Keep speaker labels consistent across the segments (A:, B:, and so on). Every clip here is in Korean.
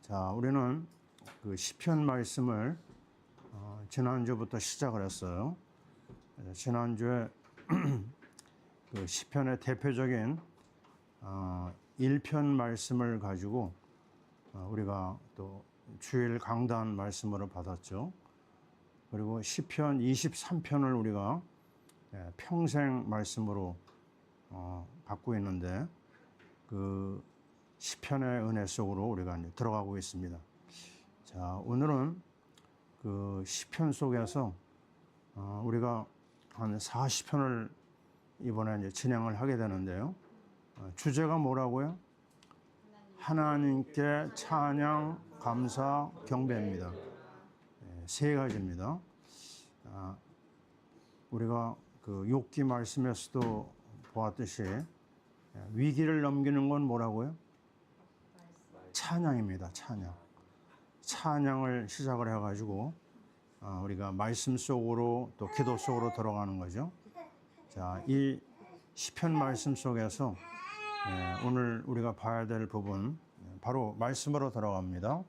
A: 자, 우리는 그 시편 말씀을 지난주부터 시작을 했어요. 지난주에 그 시편의 대표적인 1편 말씀을 가지고 우리가 또 주일 강단 말씀으로 받았죠. 그리고 시편 23편을 우리가 평생 말씀으로 받고 있는데 그 시편의 은혜 속으로 우리가 이제 들어가고 있습니다. 자, 오늘은 그 시편 속에서 우리가 한 40편을 이번에 이제 진행을 하게 되는데요. 주제가 뭐라고요? 하나님께 찬양, 감사, 경배입니다. 세 가지입니다. 우리가 그 욥기 말씀에서도 보았듯이 위기를 넘기는 건 뭐라고요? 찬양입니다. 찬양. 찬양을 시작을 해가지고 우리가 말씀 속으로 또 기도 속으로 들어가는 거죠. 자, 이 시편 말씀 속에서 오늘 우리가 봐야 될 부분 바로 말씀으로 들어갑니다.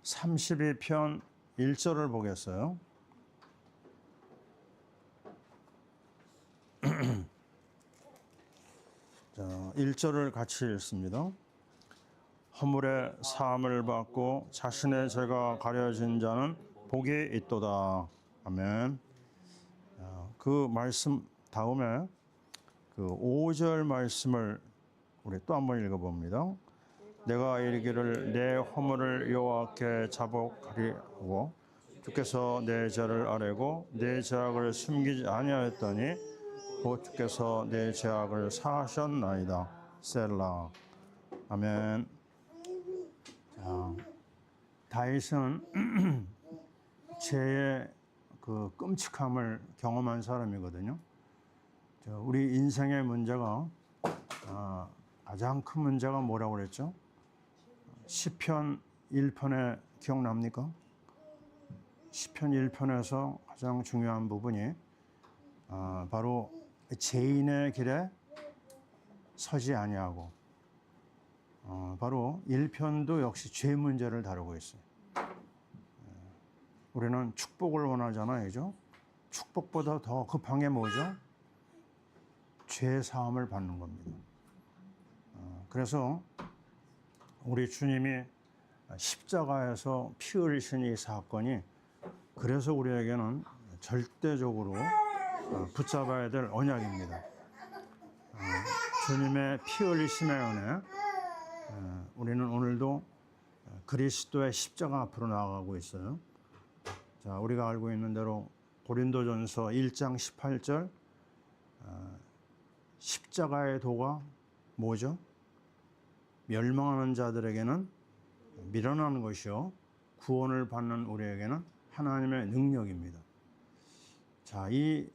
A: 32편 1절을 보겠어요. 자, 1절을 같이 읽습니다. 허물의 사함을 받고 자신의 죄가 가려진 자는 복이 있도다. 아멘. 그 말씀 다음에 그 5절 말씀을 우리 또 한번 읽어봅니다. 내가 이르기를 내 허물을 여호와께 자복하리고 주께서 내 죄를 아뢰고 내 죄악을 숨기지 아니하였더니 곧 주께서 내 죄악을 사하셨나이다. 셀라. 아멘. 자, 다윗은 죄의 그 끔찍함을 경험한 사람이거든요. 우리 인생의 문제가 가장 큰 문제가 뭐라고 그랬죠? 시편 1편에 기억납니까? 시편 1편에서 가장 중요한 부분이 바로 죄인의 길에 서지 아니하고 바로 1편도 역시 죄 문제를 다루고 있어요. 우리는 축복을 원하잖아요, 그죠? 축복보다 더 급한 게 뭐죠? 죄 사함을 받는 겁니다. 그래서 우리 주님이 십자가에서 피 흘리신 이 사건이 그래서 우리에게는 절대적으로 붙잡아야 될 언약입니다. 주님의 피 흘리심의 은혜, 우리는 오늘도 그리스도의 십자가 앞으로 나아가고 있어요. 자, 우리가 알고 있는 대로 고린도전서 1장 18절 십자가의 도가 뭐죠? 멸망하는 자들에게는 미련한 것이요 구원을 받는 우리에게는 하나님의 능력입니다. 자, 이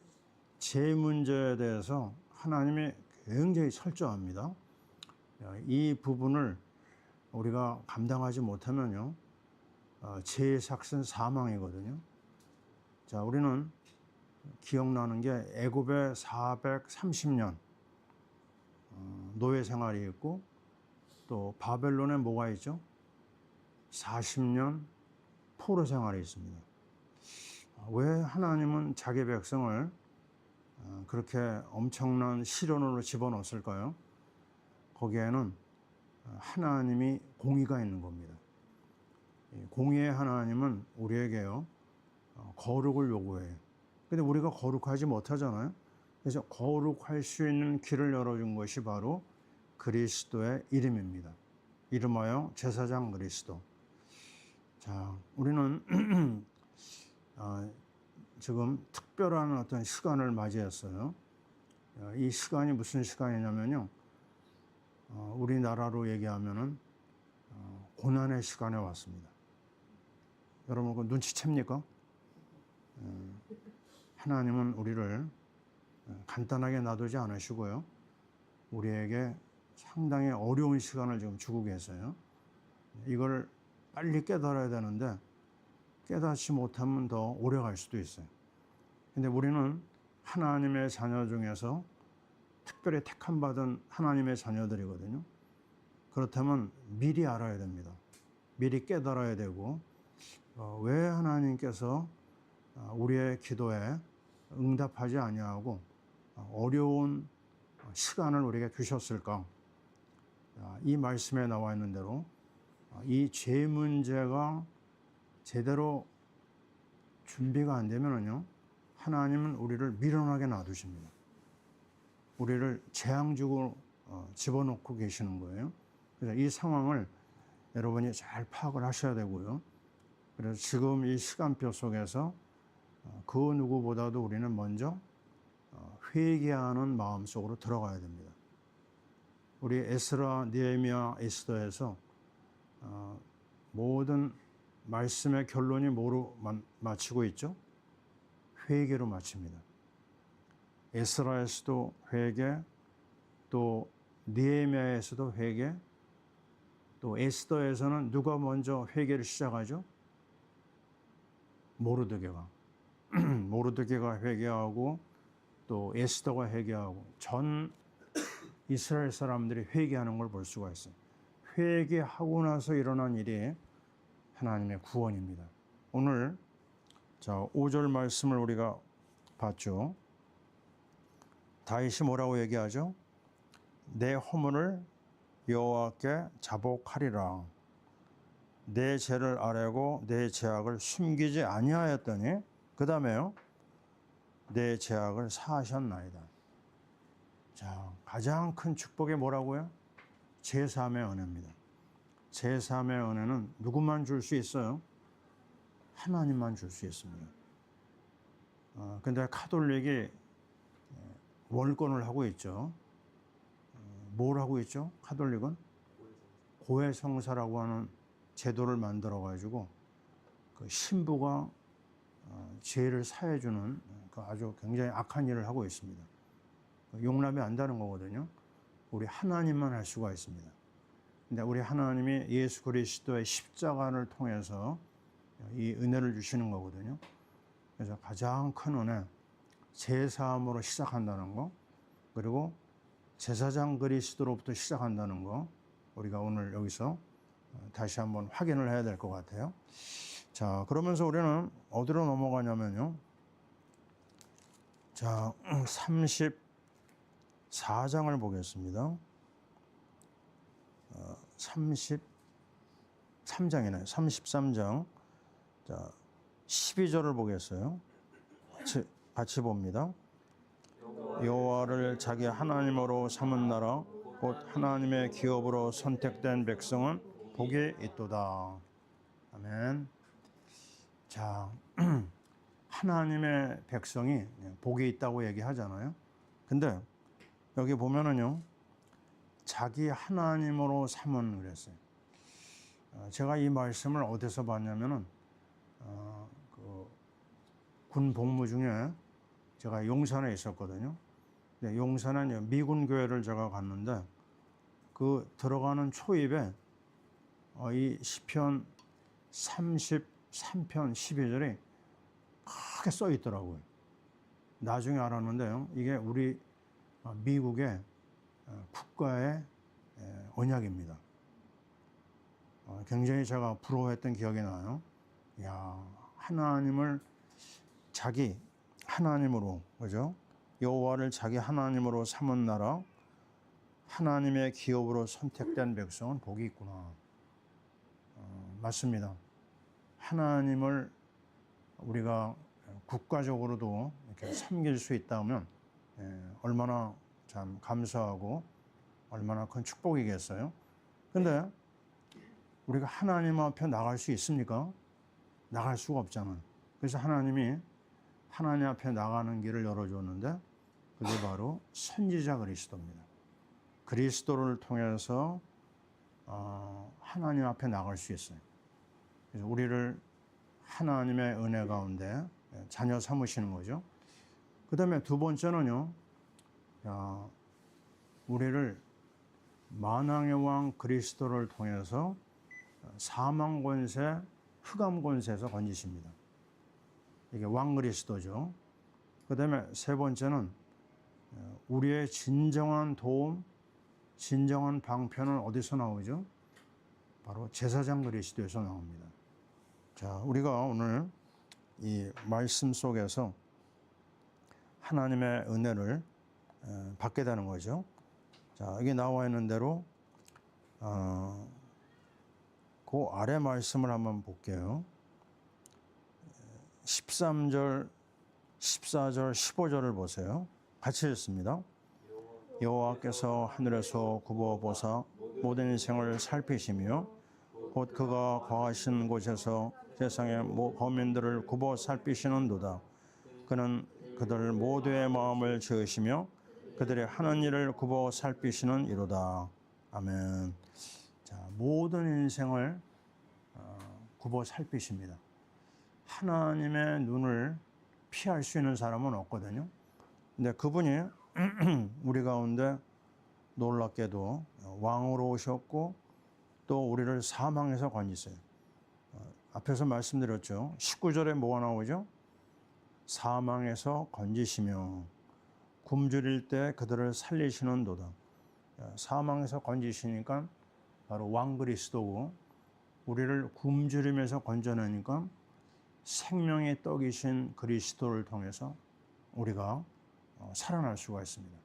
A: 죄 문제에 대해서 하나님이 굉장히 철저합니다. 이 부분을 우리가 감당하지 못하면요, 죄의 삭은 사망이거든요. 자, 우리는 기억나는 게 애굽의 430년 노예 생활이 있고 또 바벨론에 뭐가 있죠? 40년 포로 생활이 있습니다. 왜 하나님은 자기 백성을 그렇게 엄청난 시련으로 집어넣었을까요? 거기에는 하나님이 공의가 있는 겁니다. 공의의 하나님은 우리에게요, 거룩을 요구해요. 근데 우리가 거룩하지 못하잖아요. 그래서 거룩할 수 있는 길을 열어준 것이 바로 그리스도의 이름입니다. 이름하여 제사장 그리스도. 자, 우리는 지금 특별한 어떤 시간을 맞이했어요. 이 시간이 무슨 시간이냐면요, 우리나라로 얘기하면은 고난의 시간에 왔습니다. 여러분 그 눈치챕니까? 하나님은 우리를 간단하게 놔두지 않으시고요, 우리에게 상당히 어려운 시간을 지금 주고 계세요. 이걸 빨리 깨달아야 되는데 깨닫지 못하면 더 오래 갈 수도 있어요. 근데 우리는 하나님의 자녀 중에서 특별히 택함받은 하나님의 자녀들이거든요. 그렇다면 미리 알아야 됩니다. 미리 깨달아야 되고 왜 하나님께서 우리의 기도에 응답하지 아니하고 어려운 시간을 우리에게 주셨을까? 이 말씀에 나와 있는 대로 이 죄 문제가 제대로 준비가 안 되면요, 하나님은 우리를 미련하게 놔두십니다. 우리를 재앙주고 집어넣고 계시는 거예요. 그래서 이 상황을 여러분이 잘 파악을 하셔야 되고요. 그래서 지금 이 시간표 속에서 그 누구보다도 우리는 먼저 회개하는 마음 속으로 들어가야 됩니다. 우리 에스라, 느헤미야, 에스더에서 모든 말씀의 결론이 뭐로 마치고 있죠? 회개로 마칩니다. 에스라에서도 회개, 또 느헤미야에서도 회개, 또 에스더에서는 누가 먼저 회개를 시작하죠? 모르드게가. 모르드게가 회개하고 또 에스더가 회개하고 전 이스라엘 사람들이 회개하는 걸 볼 수가 있어요. 회개하고 나서 일어난 일이 하나님의 구원입니다. 오늘 5절 말씀을 우리가 봤죠. 다윗이 뭐라고 얘기하죠? 내 허물을 여호와께 자복하리라. 내 죄를 아뢰고 내 죄악을 숨기지 아니하였더니 그 다음에요, 내 죄악을 사하셨나이다. 자, 가장 큰 축복이 뭐라고요? 제3의 은혜입니다. 제3의 은혜는 누구만 줄 수 있어요? 하나님만 줄 수 있습니다. 근데 카톨릭이 월권을 하고 있죠. 뭘 하고 있죠? 카톨릭은 고해성사라고 하는 제도를 만들어 가지고 그 신부가 죄를 사해주는 그 아주 굉장히 악한 일을 하고 있습니다. 용납이 안 되는 거거든요. 우리 하나님만 할 수가 있습니다. 근데 우리 하나님이 예수 그리스도의 십자가를 통해서 이 은혜를 주시는 거거든요. 그래서 가장 큰 은혜, 제사함으로 시작한다는 거, 그리고 제사장 그리스도로부터 시작한다는 거, 우리가 오늘 여기서 다시 한번 확인을 해야 될 것 같아요. 자, 그러면서 우리는 어디로 넘어가냐면요. 자, 34장을 보겠습니다. 33장이네요. 33장. 자, 12절을 보겠어요. 같이 봅니다. 여호와를 자기 하나님으로 삼은 나라 곧 하나님의 기업으로 선택된 백성은 복이 있도다. 아멘. 자, 하나님의 백성이 복이 있다고 얘기하잖아요. 근데 여기 보면은요, 자기 하나님으로 삼은 그랬어요. 제가 이 말씀을 어디서 봤냐면은 군 복무 중에 제가 용산에 있었거든요. 용산에 미군 교회를 제가 갔는데 그 들어가는 초입에 이 시편 33편 12절이 크게 써 있더라고요. 나중에 알았는데요, 이게 우리 미국의 국가의 언약입니다. 굉장히 제가 부러워했던 기억이 나요. 야, 하나님을 자기 하나님으로, 그죠? 여호와를 자기 하나님으로 삼은 나라, 하나님의 기업으로 선택된 백성은 복이 있구나. 맞습니다. 하나님을 우리가 국가적으로도 이렇게 섬길 수 있다면 얼마나 참 감사하고 얼마나 큰 축복이겠어요. 근데 우리가 하나님 앞에 나갈 수 있습니까? 나갈 수가 없잖아요. 그래서 하나님이 하나님 앞에 나가는 길을 열어줬는데 그게 바로 선지자 그리스도입니다. 그리스도를 통해서 하나님 앞에 나갈 수 있어요. 그래서 우리를 하나님의 은혜 가운데 자녀 삼으시는 거죠. 그 다음에 두 번째는요, 우리를 만왕의 왕 그리스도를 통해서 사망 권세, 흑암 권세에서 건지십니다. 이게 왕 그리스도죠. 그 다음에 세 번째는 우리의 진정한 도움, 진정한 방편은 어디서 나오죠? 바로 제사장 그리스도에서 나옵니다. 자, 우리가 오늘 이 말씀 속에서 하나님의 은혜를 받게 되는 거죠. 자, 여기 나와 있는 대로 그 아래 말씀을 한번 볼게요. 13절, 14절, 15절을 보세요. 같이 읽습니다. 여호와께서 하늘에서 굽어 보사 모든 인생을 살피시며 곧 그가 거하신 곳에서 세상의 거민들을 굽어 살피시는도다. 그는 그들 모두의 마음을 지으시며 그들의 하는 일을 굽어 살피시는 이로다. 아멘. 자, 모든 인생을 굽어 살피십니다. 하나님의 눈을 피할 수 있는 사람은 없거든요. 근데 그분이 우리 가운데 놀랍게도 왕으로 오셨고 또 우리를 사망에서 건지세요. 앞에서 말씀드렸죠. 19절에 뭐가 나오죠? 사망에서 건지시며 굶주릴 때 그들을 살리시는도다. 사망에서 건지시니까 바로 왕 그리스도고 우리를 굶주림에서 건져내니까 생명의 떡이신 그리스도를 통해서 우리가 살아날 수가 있습니다.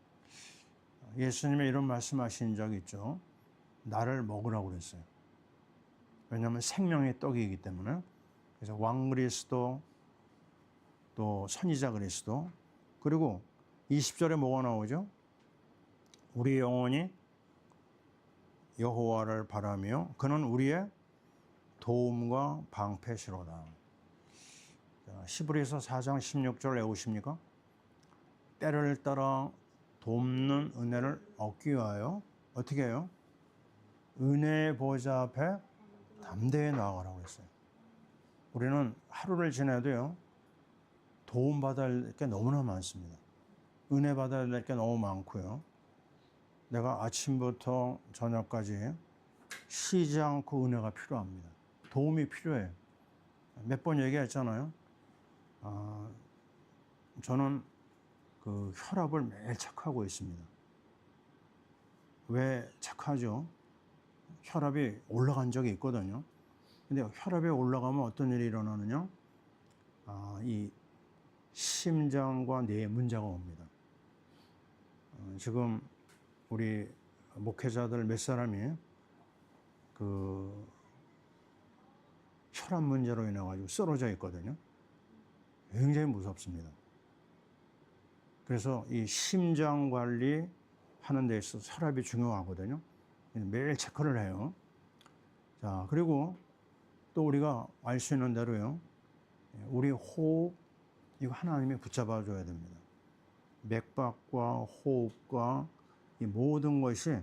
A: 예수님이 이런 말씀하신 적이 있죠. 나를 먹으라고 그랬어요. 왜냐하면 생명의 떡이기 때문에. 그래서 왕 그리스도 또 선지자 그리스도 그리고 20절에 뭐가 나오죠? 우리 영혼이 여호와를 바라며 그는 우리의 도움과 방패시로다. 히브리서 4장 16절 외우십니까? 때를 따라 돕는 은혜를 얻기 위하여 어떻게 해요? 은혜의 보좌 앞에 담대히 나아가라고 했어요. 우리는 하루를 지내도요, 도움받아야 될 게 너무나 많습니다. 은혜 받아야 될 게 너무 많고요. 내가 아침부터 저녁까지 쉬지 않고 은혜가 필요합니다. 도움이 필요해요. 몇 번 얘기했잖아요. 저는 그 혈압을 매일 체크하고 있습니다. 왜 체크하죠? 혈압이 올라간 적이 있거든요. 근데 혈압이 올라가면 어떤 일이 일어나느냐? 이 심장과 뇌에 문제가 옵니다. 지금 우리 목회자들 몇 사람이 그 혈압 문제로 인해 가지고 쓰러져 있거든요. 굉장히 무섭습니다. 그래서 이 심장 관리 하는 데 있어서 혈압이 중요하거든요. 매일 체크를 해요. 자, 그리고 또 우리가 알 수 있는 대로요. 우리 호흡, 이거 하나님이 붙잡아 줘야 됩니다. 맥박과 호흡과 이 모든 것이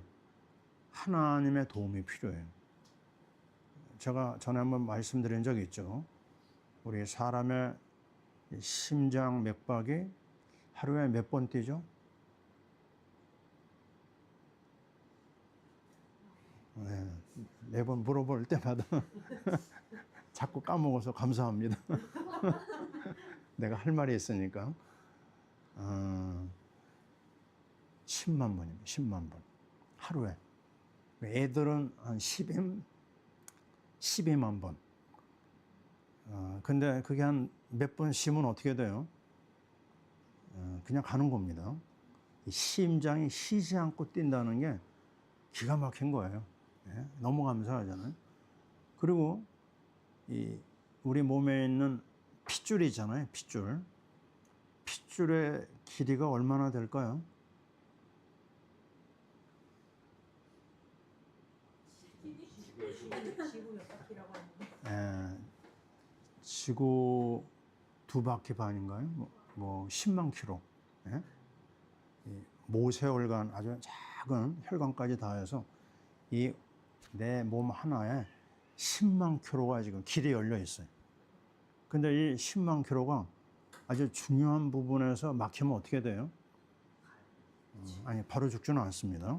A: 하나님의 도움이 필요해요. 제가 전에 한번 말씀드린 적이 있죠. 우리 사람의 심장 맥박이 하루에 몇 번 뛰죠? 네, 매번 물어볼 때마다 자꾸 까먹어서 감사합니다. 내가 할 말이 있으니까. 10만 번입니다. 10만 번. 하루에. 애들은 한 12만 번. 근데 그게 한 몇 번 쉬면 어떻게 돼요? 그냥 가는 겁니다. 심장이 쉬지 않고 뛴다는 게 기가 막힌 거예요. 예? 너무 감사하잖아요. 그리고 우리 몸에 있는 핏줄 있잖아요. 핏줄. 핏줄의 길이가 얼마나 될까요? 지구 2바퀴 반인가요? 뭐 10만 킬로. 예? 모세혈관, 아주 작은 혈관까지 다 해서 이 내 몸 하나에 10만 킬로가 지금 길이 열려 있어요. 근데 이 10만 킬로가 아주 중요한 부분에서 막히면 어떻게 돼요? 아니, 바로 죽지는 않습니다.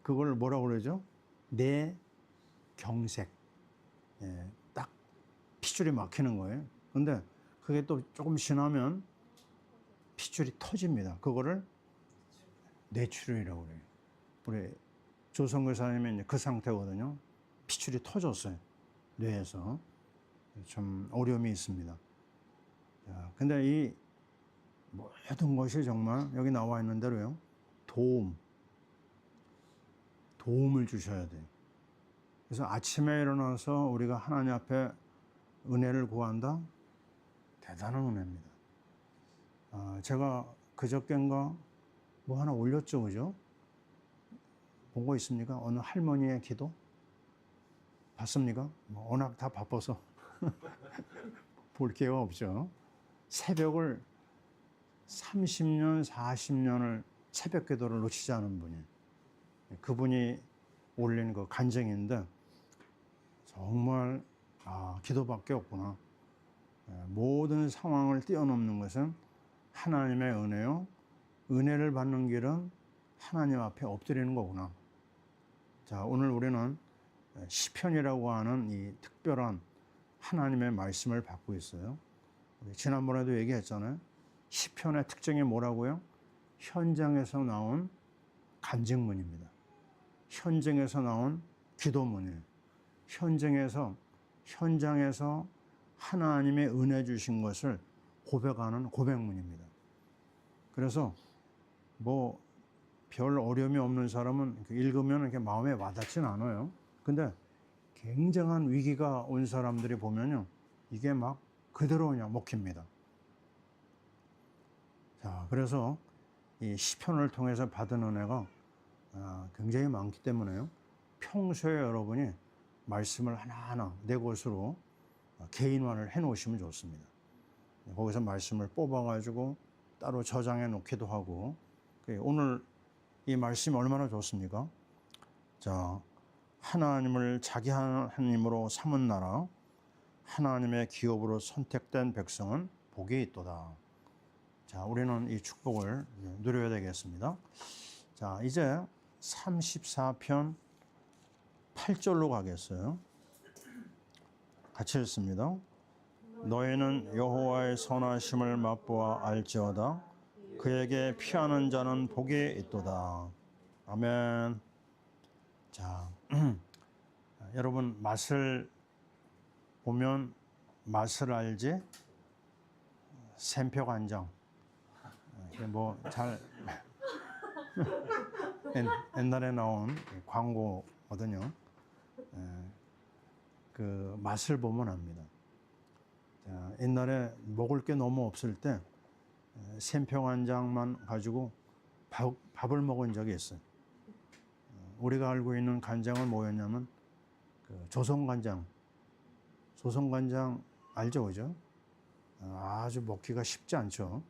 A: 그걸 뭐라고 그러죠? 뇌경색. 예, 딱 핏줄이 막히는 거예요. 근데 그게 또 조금 지나면 핏줄이 터집니다. 그거를 뇌출혈이라고 그래요. 우리 조선교사님이 이제 그 상태거든요. 피출이 터졌어요. 뇌에서. 좀 어려움이 있습니다. 자, 근데 이 모든 것이 정말 여기 나와 있는 대로요. 도움을 주셔야 돼요. 그래서 아침에 일어나서 우리가 하나님 앞에 은혜를 구한다? 대단한 은혜입니다. 제가 그저껜가 뭐 하나 올렸죠, 그죠? 본 거 있습니까? 어느 할머니의 기도? 봤습니까? 워낙 다 바빠서 볼 기회가 없죠. 새벽을 30년, 40년을 새벽 기도를 놓치지 않은 분이, 그분이 올린 그 간증인데 정말 기도밖에 없구나. 모든 상황을 뛰어넘는 것은 하나님의 은혜요. 은혜를 받는 길은 하나님 앞에 엎드리는 거구나. 자, 오늘 우리는 시편이라고 하는 이 특별한 하나님의 말씀을 받고 있어요. 지난번에도 얘기했잖아요. 시편의 특징이 뭐라고요? 현장에서 나온 간증문입니다. 현장에서 나온 기도문이에요. 현장에서 하나님의 은혜 주신 것을 고백하는 고백문입니다. 그래서 뭐 별 어려움이 없는 사람은 읽으면 이렇게 마음에 와닿진 않아요. 근데 굉장한 위기가 온 사람들이 보면요, 이게 막 그대로 그냥 먹힙니다. 자, 그래서 이 시편을 통해서 받은 은혜가 굉장히 많기 때문에요. 평소에 여러분이 말씀을 하나하나 내 것으로 개인화를 해 놓으시면 좋습니다. 거기서 말씀을 뽑아가지고 따로 저장해 놓기도 하고. 오늘 이 말씀이 얼마나 좋습니까? 자, 하나님을 자기 하나님으로 삼은 나라, 하나님의 기업으로 선택된 백성은 복이 있도다. 자, 우리는 이 축복을 누려야 되겠습니다. 자, 이제 34편 8절로 가겠어요. 같이 읽습니다. 너희는 여호와의 선하심을 맛보아 알지어다. 그에게 피하는 자는 복이 있도다. 아멘. 자, 여러분 맛을 보면 맛을 알지? 샘표간장. 뭐 잘 옛날에 나온 광고거든요. 그 맛을 보면 압니다. 자, 옛날에 먹을 게 너무 없을 때 샘표간장만 가지고 밥을 먹은 적이 있어요. 우리가 알고 있는 간장은 뭐였냐면 그 조선간장 알죠, 그죠? 아주 먹기가 쉽지 않죠.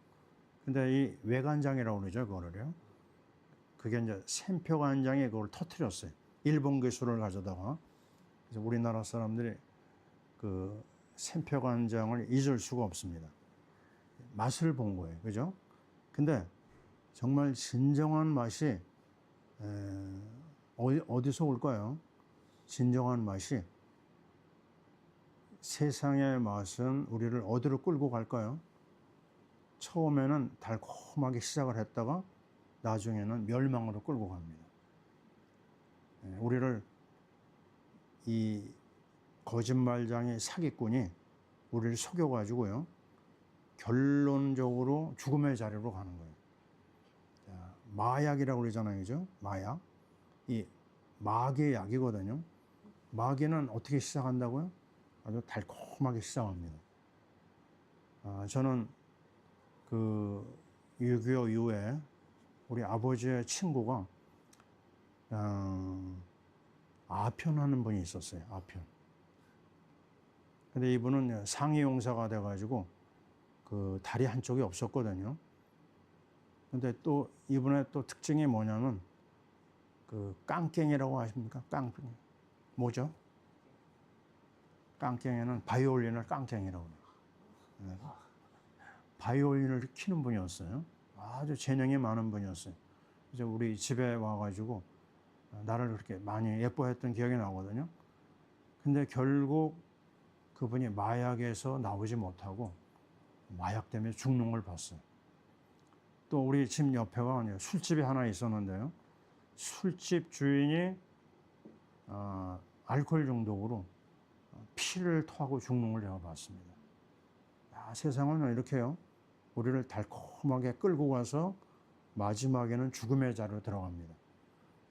A: 근데 이 외간장이라고 그러죠, 그거를요. 그게 이제 샘표간장이 그걸 터뜨렸어요. 일본 기술을 가져다가. 그래서 우리나라 사람들이 그 샘표간장을 잊을 수가 없습니다. 맛을 본 거예요, 그죠? 근데 정말 진정한 맛이 어디서 올까요? 진정한 맛이, 세상의 맛은 우리를 어디로 끌고 갈까요? 처음에는 달콤하게 시작을 했다가 나중에는 멸망으로 끌고 갑니다. 우리를 이 거짓말장의 사기꾼이 우리를 속여가지고요, 결론적으로 죽음의 자리로 가는 거예요. 자, 마약이라고 그러잖아요, 그죠? 마약. 이 마귀의 약이거든요. 마귀는 어떻게 시작한다고요? 아주 달콤하게 시작합니다. 저는 그 6.25 이후에 우리 아버지의 친구가 아편하는 분이 있었어요. 아편. 근데 이분은 상위용사가 돼가지고 그 다리 한쪽이 없었거든요. 근데 또 이분의 또 특징이 뭐냐면 그 깡깽이라고 아십니까? 깡깽이. 뭐죠? 깡깽이는 바이올린을 깡깽이라고 해요. 바이올린을 키는 분이었어요. 아주 재능이 많은 분이었어요. 그래서 우리 집에 와가지고 나를 그렇게 많이 예뻐했던 기억이 나거든요. 근데 결국 그분이 마약에서 나오지 못하고 마약 때문에 죽는 걸 봤어요. 또 우리 집 옆에가 술집이 하나 있었는데요. 술집 주인이 알코올 중독으로 피를 토하고 죽는 걸 제가 봤습니다. 세상은 이렇게요. 우리를 달콤하게 끌고 가서 마지막에는 죽음의 자리로 들어갑니다.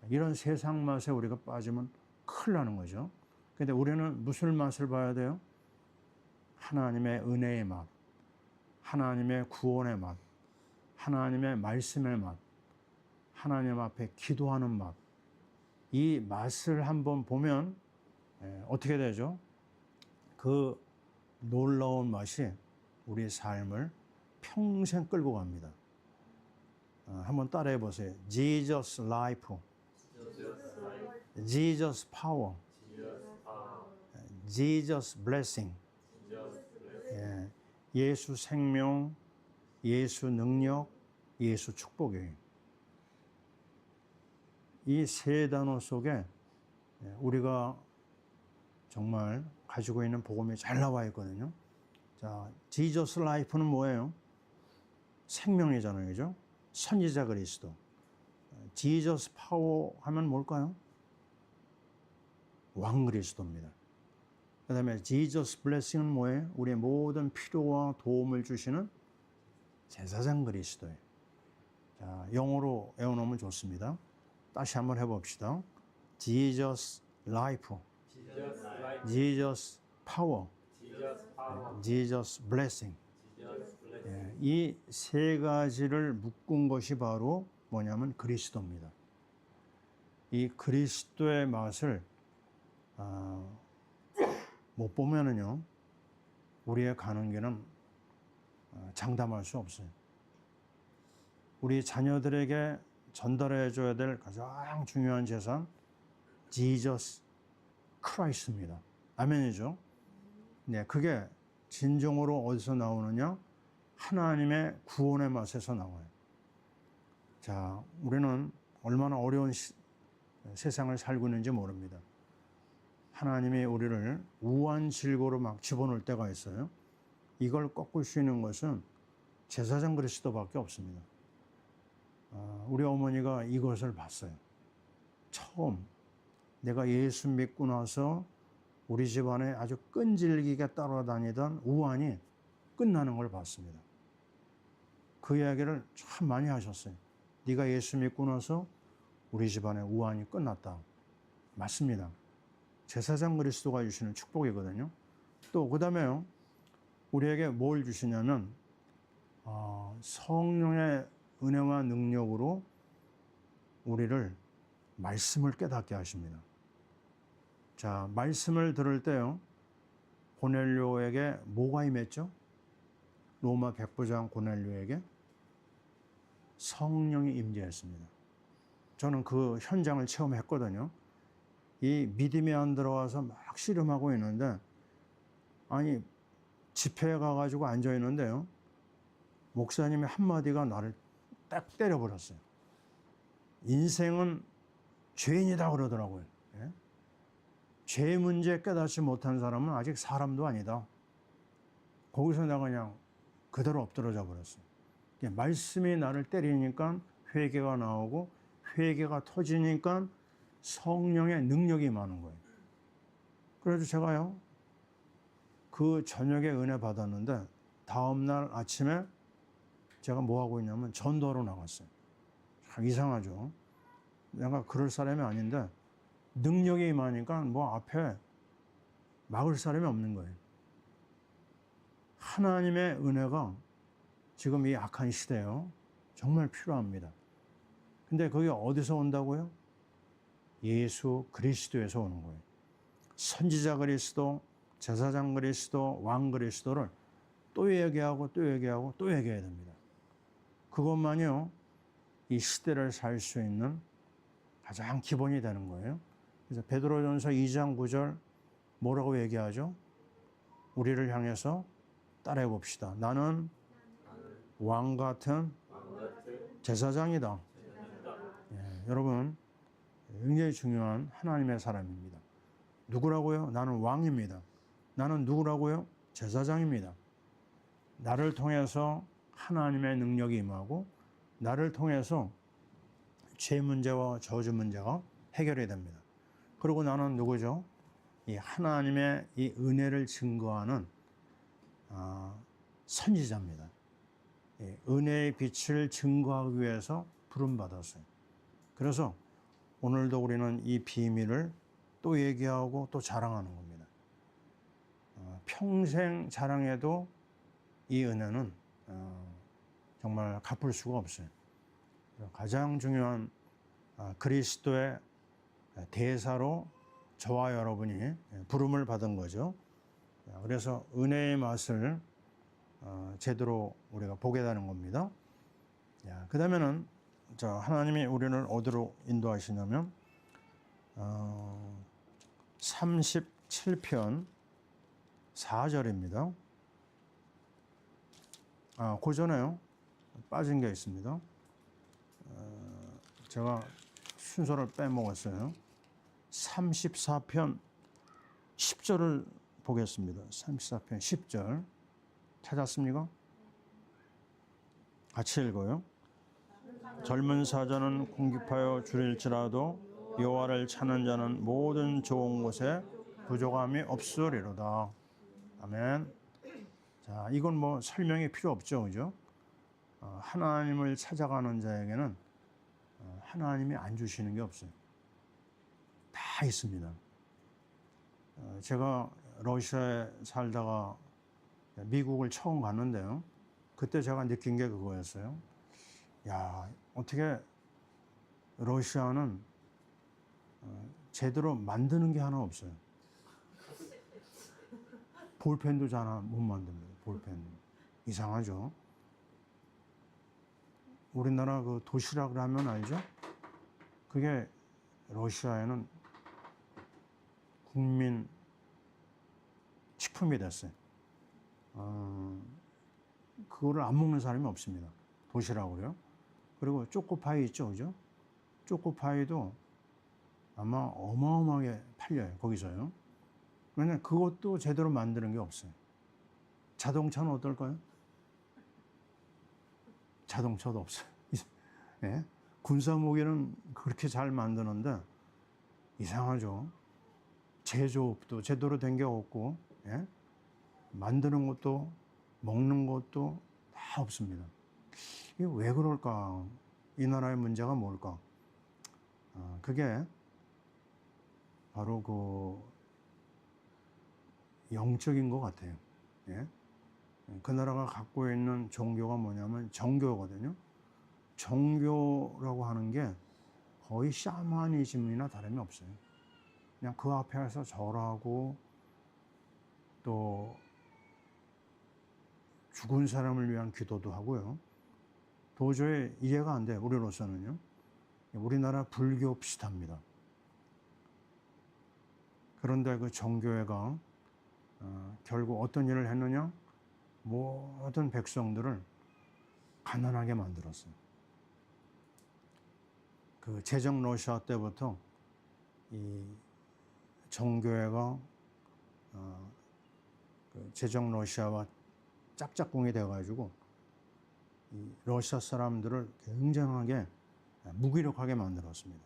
A: 이런 세상 맛에 우리가 빠지면 큰일 나는 거죠. 근데 우리는 무슨 맛을 봐야 돼요? 하나님의 은혜의 맛, 하나님의 구원의 맛, 하나님의 말씀의 맛, 하나님 앞에 기도하는 맛. 이 맛을 한번 보면 어떻게 되죠? 그 놀라운 맛이 우리의 삶을 평생 끌고 갑니다. 한번 따라해 보세요. Jesus life, Jesus power, Jesus blessing. 예수 생명, 예수 능력, 예수 축복이에요. 이 세 단어 속에 우리가 정말 가지고 있는 복음이 잘 나와 있거든요. 자, Jesus life는 뭐예요? 생명이잖아요, 그죠? 선지자 그리스도. Jesus power 하면 뭘까요? 왕 그리스도입니다. 그 다음에 Jesus blessing은 뭐예요? 우리의 모든 필요와 도움을 주시는 제사장 그리스도예요. 자, 영어로 외워놓으면 좋습니다. 다시 한번 해봅시다. Jesus life, Jesus power, Jesus blessing. 이 세 가지를 묶은 것이 바로 뭐냐면 그리스도입니다. 이 그리스도의 맛을 못 보면은요, 우리의 가는 길은 장담할 수 없어요. 우리 자녀들에게 전달해 줘야 될 가장 중요한 재산, 지저스 크라이스트입니다. 아멘이죠? 네, 그게 진정으로 어디서 나오느냐? 하나님의 구원의 맛에서 나와요. 자, 우리는 얼마나 어려운 세상을 살고 있는지 모릅니다. 하나님이 우리를 우한 질고로 막 집어넣을 때가 있어요. 이걸 꺾을 수 있는 것은 제사장 그리스도밖에 없습니다. 우리 어머니가 이것을 봤어요. 처음 내가 예수 믿고 나서 우리 집안에 아주 끈질기게 따라다니던 우환이 끝나는 걸 봤습니다. 그 이야기를 참 많이 하셨어요. 네가 예수 믿고 나서 우리 집안의 우환이 끝났다. 맞습니다. 제사장 그리스도가 주시는 축복이거든요. 또 그 다음에요, 우리에게 뭘 주시냐면 성령의 은혜와 능력으로 우리를 말씀을 깨닫게 하십니다. 자, 말씀을 들을 때요, 고넬료에게 뭐가 임했죠? 로마 백부장 고넬료에게 성령이 임재했습니다. 저는 그 현장을 체험했거든요. 이 믿음이 안 들어와서 막 씨름하고 있는데, 아니 집회에 가가지고 앉아 있는데요, 목사님의 한마디가 나를 딱 때려버렸어요. 인생은 죄인이다 그러더라고요. 예? 죄 문제 깨닫지 못한 사람은 아직 사람도 아니다. 거기서 내가 그냥 그대로 엎드러져 버렸어요. 말씀이 나를 때리니까 회개가 나오고, 회개가 터지니까 성령의 능력이 많은 거예요. 그래서 제가요, 그 저녁에 은혜 받았는데 다음날 아침에 제가 뭐 하고 있냐면 전도하러 나갔어요. 참 이상하죠. 내가 그럴 사람이 아닌데 능력이 임하니까 뭐 앞에 막을 사람이 없는 거예요. 하나님의 은혜가 지금 이 악한 시대에요, 정말 필요합니다. 근데 그게 어디서 온다고요? 예수 그리스도에서 오는 거예요. 선지자 그리스도, 제사장 그리스도, 왕 그리스도를 또 얘기하고 또 얘기하고 또 얘기해야 됩니다. 그것만이요, 이 시대를 살 수 있는 가장 기본이 되는 거예요. 그래서 베드로전서 2장 9절 뭐라고 얘기하죠? 우리를 향해서 따라해 봅시다. 나는 왕 같은 제사장이다. 예, 여러분, 굉장히 중요한 하나님의 사람입니다. 누구라고요? 나는 왕입니다. 나는 누구라고요? 제사장입니다. 나를 통해서 하나님의 능력이 임하고, 나를 통해서 죄 문제와 저주 문제가 해결이 됩니다. 그리고 나는 누구죠? 이 하나님의 이 은혜를 증거하는 선지자입니다. 은혜의 빛을 증거하기 위해서 부름받았어요. 그래서 오늘도 우리는 이 비밀을 또 얘기하고 또 자랑하는 겁니다. 평생 자랑해도 이 은혜는 정말 갚을 수가 없어요. 가장 중요한 그리스도의 대사로 저와 여러분이 부름을 받은 거죠. 그래서 은혜의 맛을 제대로 우리가 보게 되는 겁니다. 그 다음에는 하나님이 우리를 어디로 인도하시냐면 37편 4절입니다. 그 전에요. 빠진 게 있습니다. 제가 순서를 빼먹었어요. 34편 10절을 보겠습니다. 34편 10절. 찾았습니까? 같이 읽어요. 젊은 사자는 궁핍하여 줄일지라도 여호와를 찾는 자는 모든 좋은 곳에 부족함이 없으리로다. 아멘. 자, 이건 뭐 설명이 필요 없죠, 그죠? 하나님을 찾아가는 자에게는 하나님이 안 주시는 게 없어요. 다 있습니다. 제가 러시아에 살다가 미국을 처음 갔는데요. 그때 제가 느낀 게 그거였어요. 야, 어떻게 러시아는 제대로 만드는 게 하나 없어요. 볼펜도 잘 못 만듭니다. 볼펜. 이상하죠? 우리나라 그 도시락 라면 알죠? 그게 러시아에는 국민 식품이 됐어요. 그거를 안 먹는 사람이 없습니다. 도시락으로요. 그리고 초코파이 있죠, 그죠? 초코파이도 아마 어마어마하게 팔려요, 거기서요. 왜냐면 그것도 제대로 만드는 게 없어요. 자동차는 어떨까요? 자동차도 없어요. 예? 군사무기는 그렇게 잘 만드는데 이상하죠. 제조업도 제대로 된 게 없고, 예? 만드는 것도 먹는 것도 다 없습니다. 이게 왜 그럴까? 이 나라의 문제가 뭘까? 그게 바로 그 영적인 것 같아요. 예? 그 나라가 갖고 있는 종교가 뭐냐면 정교거든요. 정교라고 하는 게 거의 샤머니즘이나 다름이 없어요. 그냥 그 앞에서 절하고 또 죽은 사람을 위한 기도도 하고요. 도저히 이해가 안 돼요. 우리로서는요. 우리나라 불교 비슷합니다. 그런데 그 정교회가 결국 어떤 일을 했느냐? 모든 백성들을 가난하게 만들었어요. 그 제정 러시아 때부터 이 정교회가 그 제정 러시아와 짝짝꿍이 돼가지고 이 러시아 사람들을 굉장하게 무기력하게 만들었습니다.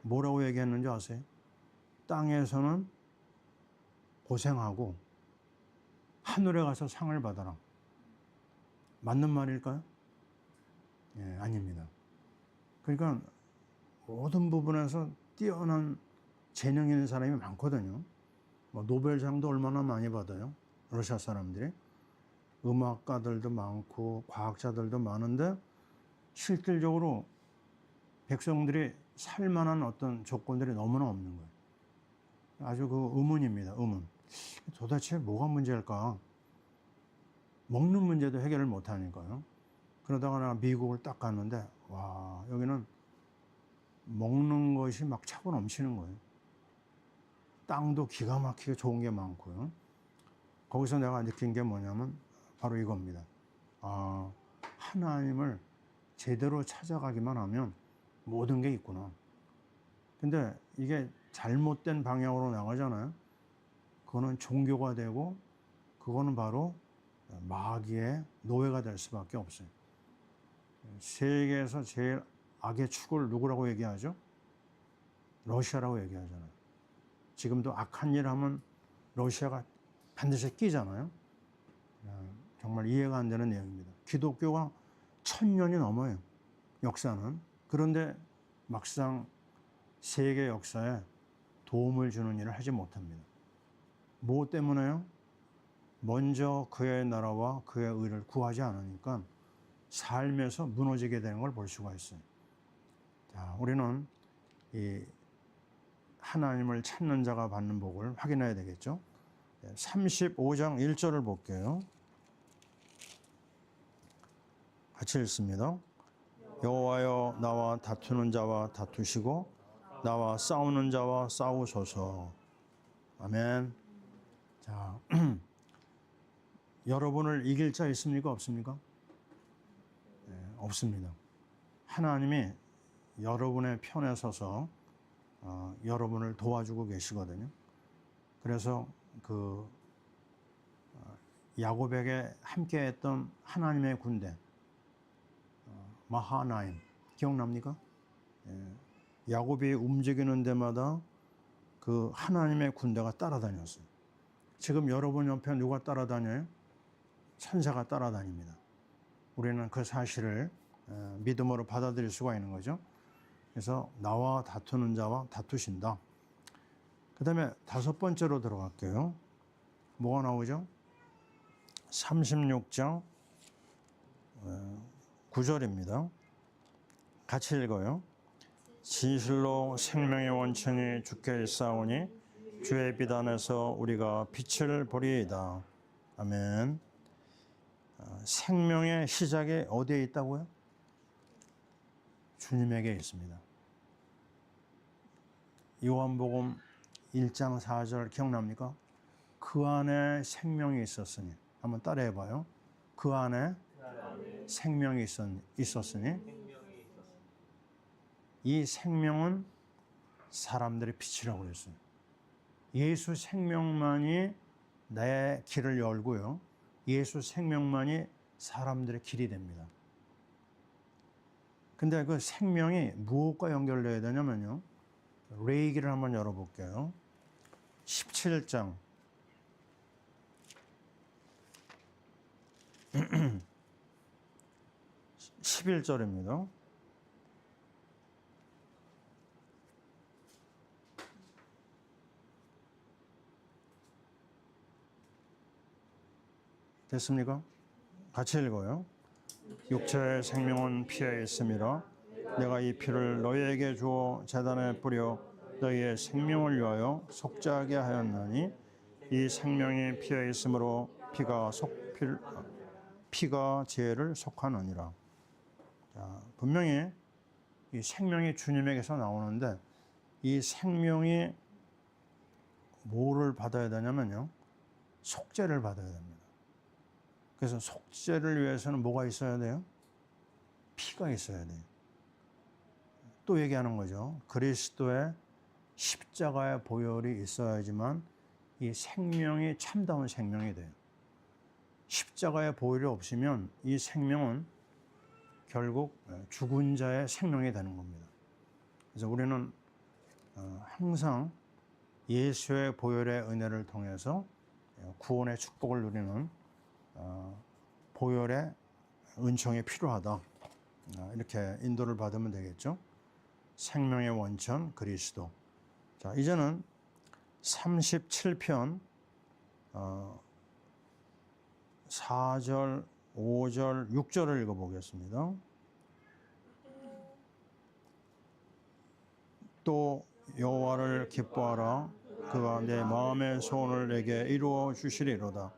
A: 뭐라고 얘기했는지 아세요? 땅에서는 고생하고 하늘에 가서 상을 받아라. 맞는 말일까요? 예, 아닙니다. 그러니까 모든 부분에서 뛰어난 재능 있는 사람이 많거든요. 뭐 노벨상도 얼마나 많이 받아요. 러시아 사람들이. 음악가들도 많고 과학자들도 많은데 실질적으로 백성들이 살만한 어떤 조건들이 너무나 없는 거예요. 아주 그 의문입니다. 의문. 도대체 뭐가 문제일까? 먹는 문제도 해결을 못 하니까요. 그러다가 나 미국을 딱 갔는데 와, 여기는 먹는 것이 막 차고 넘치는 거예요. 땅도 기가 막히게 좋은 게 많고요. 거기서 내가 느낀 게 뭐냐면 바로 이겁니다. 하나님을 제대로 찾아가기만 하면 모든 게 있구나. 근데 이게 잘못된 방향으로 나가잖아요. 그거는 종교가 되고 그거는 바로 마귀의 노예가 될 수밖에 없어요. 세계에서 제일 악의 축을 누구라고 얘기하죠? 러시아라고 얘기하잖아요. 지금도 악한 일 하면 러시아가 반드시 끼잖아요. 정말 이해가 안 되는 내용입니다. 기독교가 1000년이 넘어요. 역사는. 그런데 막상 세계 역사에 도움을 주는 일을 하지 못합니다. 뭐 때문에요? 먼저 그의 나라와 그의 의를 구하지 않으니까 삶에서 무너지게 되는 걸 볼 수가 있어요. 자, 우리는 이 하나님을 찾는 자가 받는 복을 확인해야 되겠죠. 35장 1절을 볼게요. 같이 읽습니다. 여호와여 나와 다투는 자와 다투시고 나와 싸우는 자와 싸우소서. 아멘. 자, 여러분을 이길 자 있습니까? 없습니까? 네, 없습니다. 하나님이 여러분의 편에 서서 여러분을 도와주고 계시거든요. 그래서 그 야곱에게 함께했던 하나님의 군대 마하나임 기억납니까? 야곱이 움직이는 데마다 그 하나님의 군대가 따라다녔어요. 지금 여러분 옆에 누가 따라다녀요? 천사가 따라다닙니다. 우리는 그 사실을 믿음으로 받아들일 수가 있는 거죠. 그래서 나와 다투는 자와 다투신다. 그 다음에 5번째로 들어갈게요. 뭐가 나오죠? 36장 9절입니다. 같이 읽어요. 진실로 생명의 원천이 주께 있사오니 주의 비단에서 우리가 빛을 보리이다. 아멘. 생명의 시작이 어디에 있다고요? 주님에게 있습니다. 요한복음 1장 4절 기억납니까? 그 안에 생명이 있었으니. 한번 따라해 봐요. 그 안에 생명이 있었으니 이 생명은 사람들의 빛이라고 그랬어요. 예수 생명만이 내 길을 열고요. 예수 생명만이 사람들의 길이 됩니다. 근데 그 생명이 무엇과 연결되어야 되냐면요. 레위기를 한번 열어볼게요. 17장 11절입니다. 됐습니까? 같이 읽어요. 육체의 생명은 피에 있음이라 내가 이 피를 너희에게 주어 제단에 뿌려 너희의 생명을 위하여 속죄하게 하였나니 이 생명이 피에 있으므로 피가 죄를 속하느니라. 자, 분명히 이 생명이 주님에게서 나오는데 이 생명이 뭐를 받아야 되냐면요. 속죄를 받아야 됩니다. 그래서 속죄를 위해서는 뭐가 있어야 돼요? 피가 있어야 돼요. 또 얘기하는 거죠. 그리스도의 십자가의 보혈이 있어야지만 이 생명이 참다운 생명이 돼요. 십자가의 보혈이 없으면 이 생명은 결국 죽은 자의 생명이 되는 겁니다. 그래서 우리는 항상 예수의 보혈의 은혜를 통해서 구원의 축복을 누리는 보혈의 은총이 필요하다. 이렇게 인도를 받으면 되겠죠. 생명의 원천 그리스도. 자, 이제는 37편 4절, 5절, 6절을 읽어보겠습니다. 또 여호와를 기뻐하라. 그가 내 마음의 소원을 내게 이루어 주시리로다.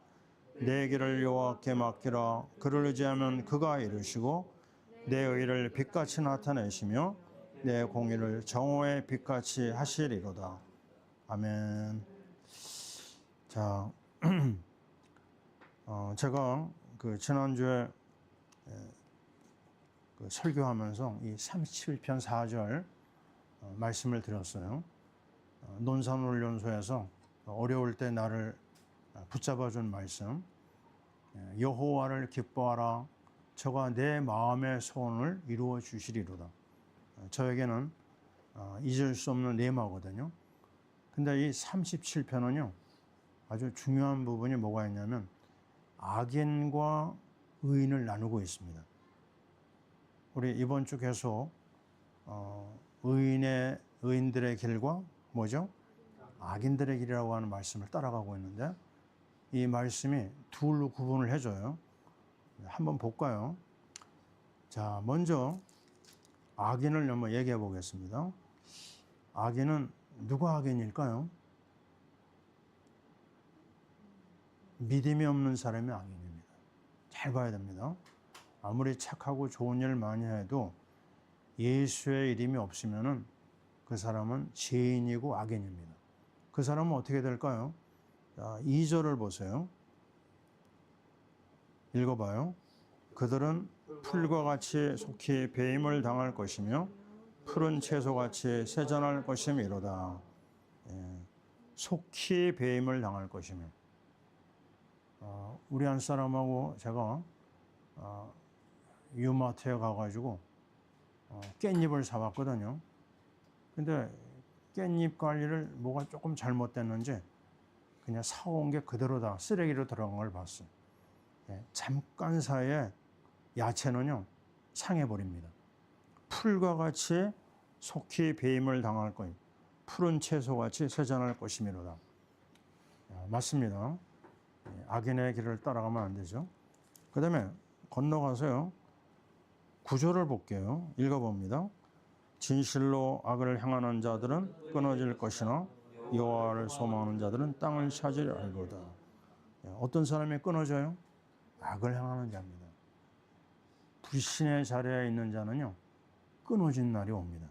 A: 내 길을 여호와께 맡기라. 그를 의지하면 그가 이루시고 내 의를 빛같이 나타내시며 내 공의를 정오의 빛같이 하시리로다. 아멘. 자, 제가 그 지난주에 그 설교하면서 이 37편 4절 말씀을 드렸어요. 논산훈련소에서 어려울 때 나를 붙잡아준 말씀. 여호와를 기뻐하라. 저가 내 마음의 소원을 이루어 주시리로다. 저에게는 잊을 수 없는 레마거든요. 근데 이 37편은요, 아주 중요한 부분이 뭐가 있냐면 악인과 의인을 나누고 있습니다. 우리 이번 주 계속 의인들의 길과 뭐죠? 악인들의 길이라고 하는 말씀을 따라가고 있는데 이 말씀이 둘로 구분을 해줘요. 한번 볼까요? 자, 먼저 악인을 한번 얘기해 보겠습니다. 악인은 누가 악인일까요? 믿음이 없는 사람이 악인입니다. 잘 봐야 됩니다. 아무리 착하고 좋은 일을 많이 해도 예수의 이름이 없으면은 그 사람은 죄인이고 악인입니다. 그 사람은 어떻게 될까요? 자, 2절을 보세요. 읽어봐요. 그들은 풀과 같이 속히 배임을 당할 것이며 푸른 채소같이 세잔할 것이미로다. 속히 배임을 당할 것이며. 우리 한 사람하고 제가 유마트에 가가지고 깻잎을 사왔거든요. 근데 깻잎 관리를 뭐가 조금 잘못됐는지 그냥 사온 게 그대로 다 쓰레기로 들어간 걸 봤어요. 잠깐 사이에 야채는요 상해버립니다. 풀과 같이 속히 배임을 당할 거임. 푸른 채소같이 세잔할 것이미로다. 맞습니다. 악인의 길을 따라가면 안 되죠. 그 다음에 건너가서요 9절을 볼게요. 읽어봅니다. 진실로 악을 행하는 자들은 끊어질 것이나 여호와를 소망하는 자들은 땅을 차지하려 할도다. 어떤 사람이 끊어져요? 악을 행하는 자입니다. 불신의 자리에 있는 자는요 끊어진 날이 옵니다.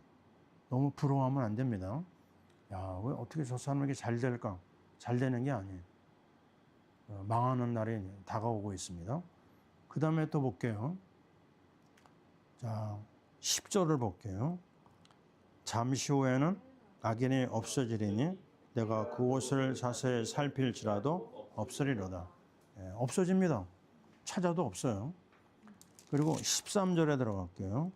A: 너무 부러워하면 안 됩니다. 야, 왜 어떻게 저 사람에게 잘 될까? 잘 되는 게 아니에요. 망하는 날이 다가오고 있습니다. 그 다음에 또 볼게요. 자, 10절을 볼게요. 잠시 후에는 악인이 없어지리니 내가 그곳을 자세히 살필지라도 없으리로다. 없어집니다. 찾아도 없어요. 그리고 13절에 들어갈게요.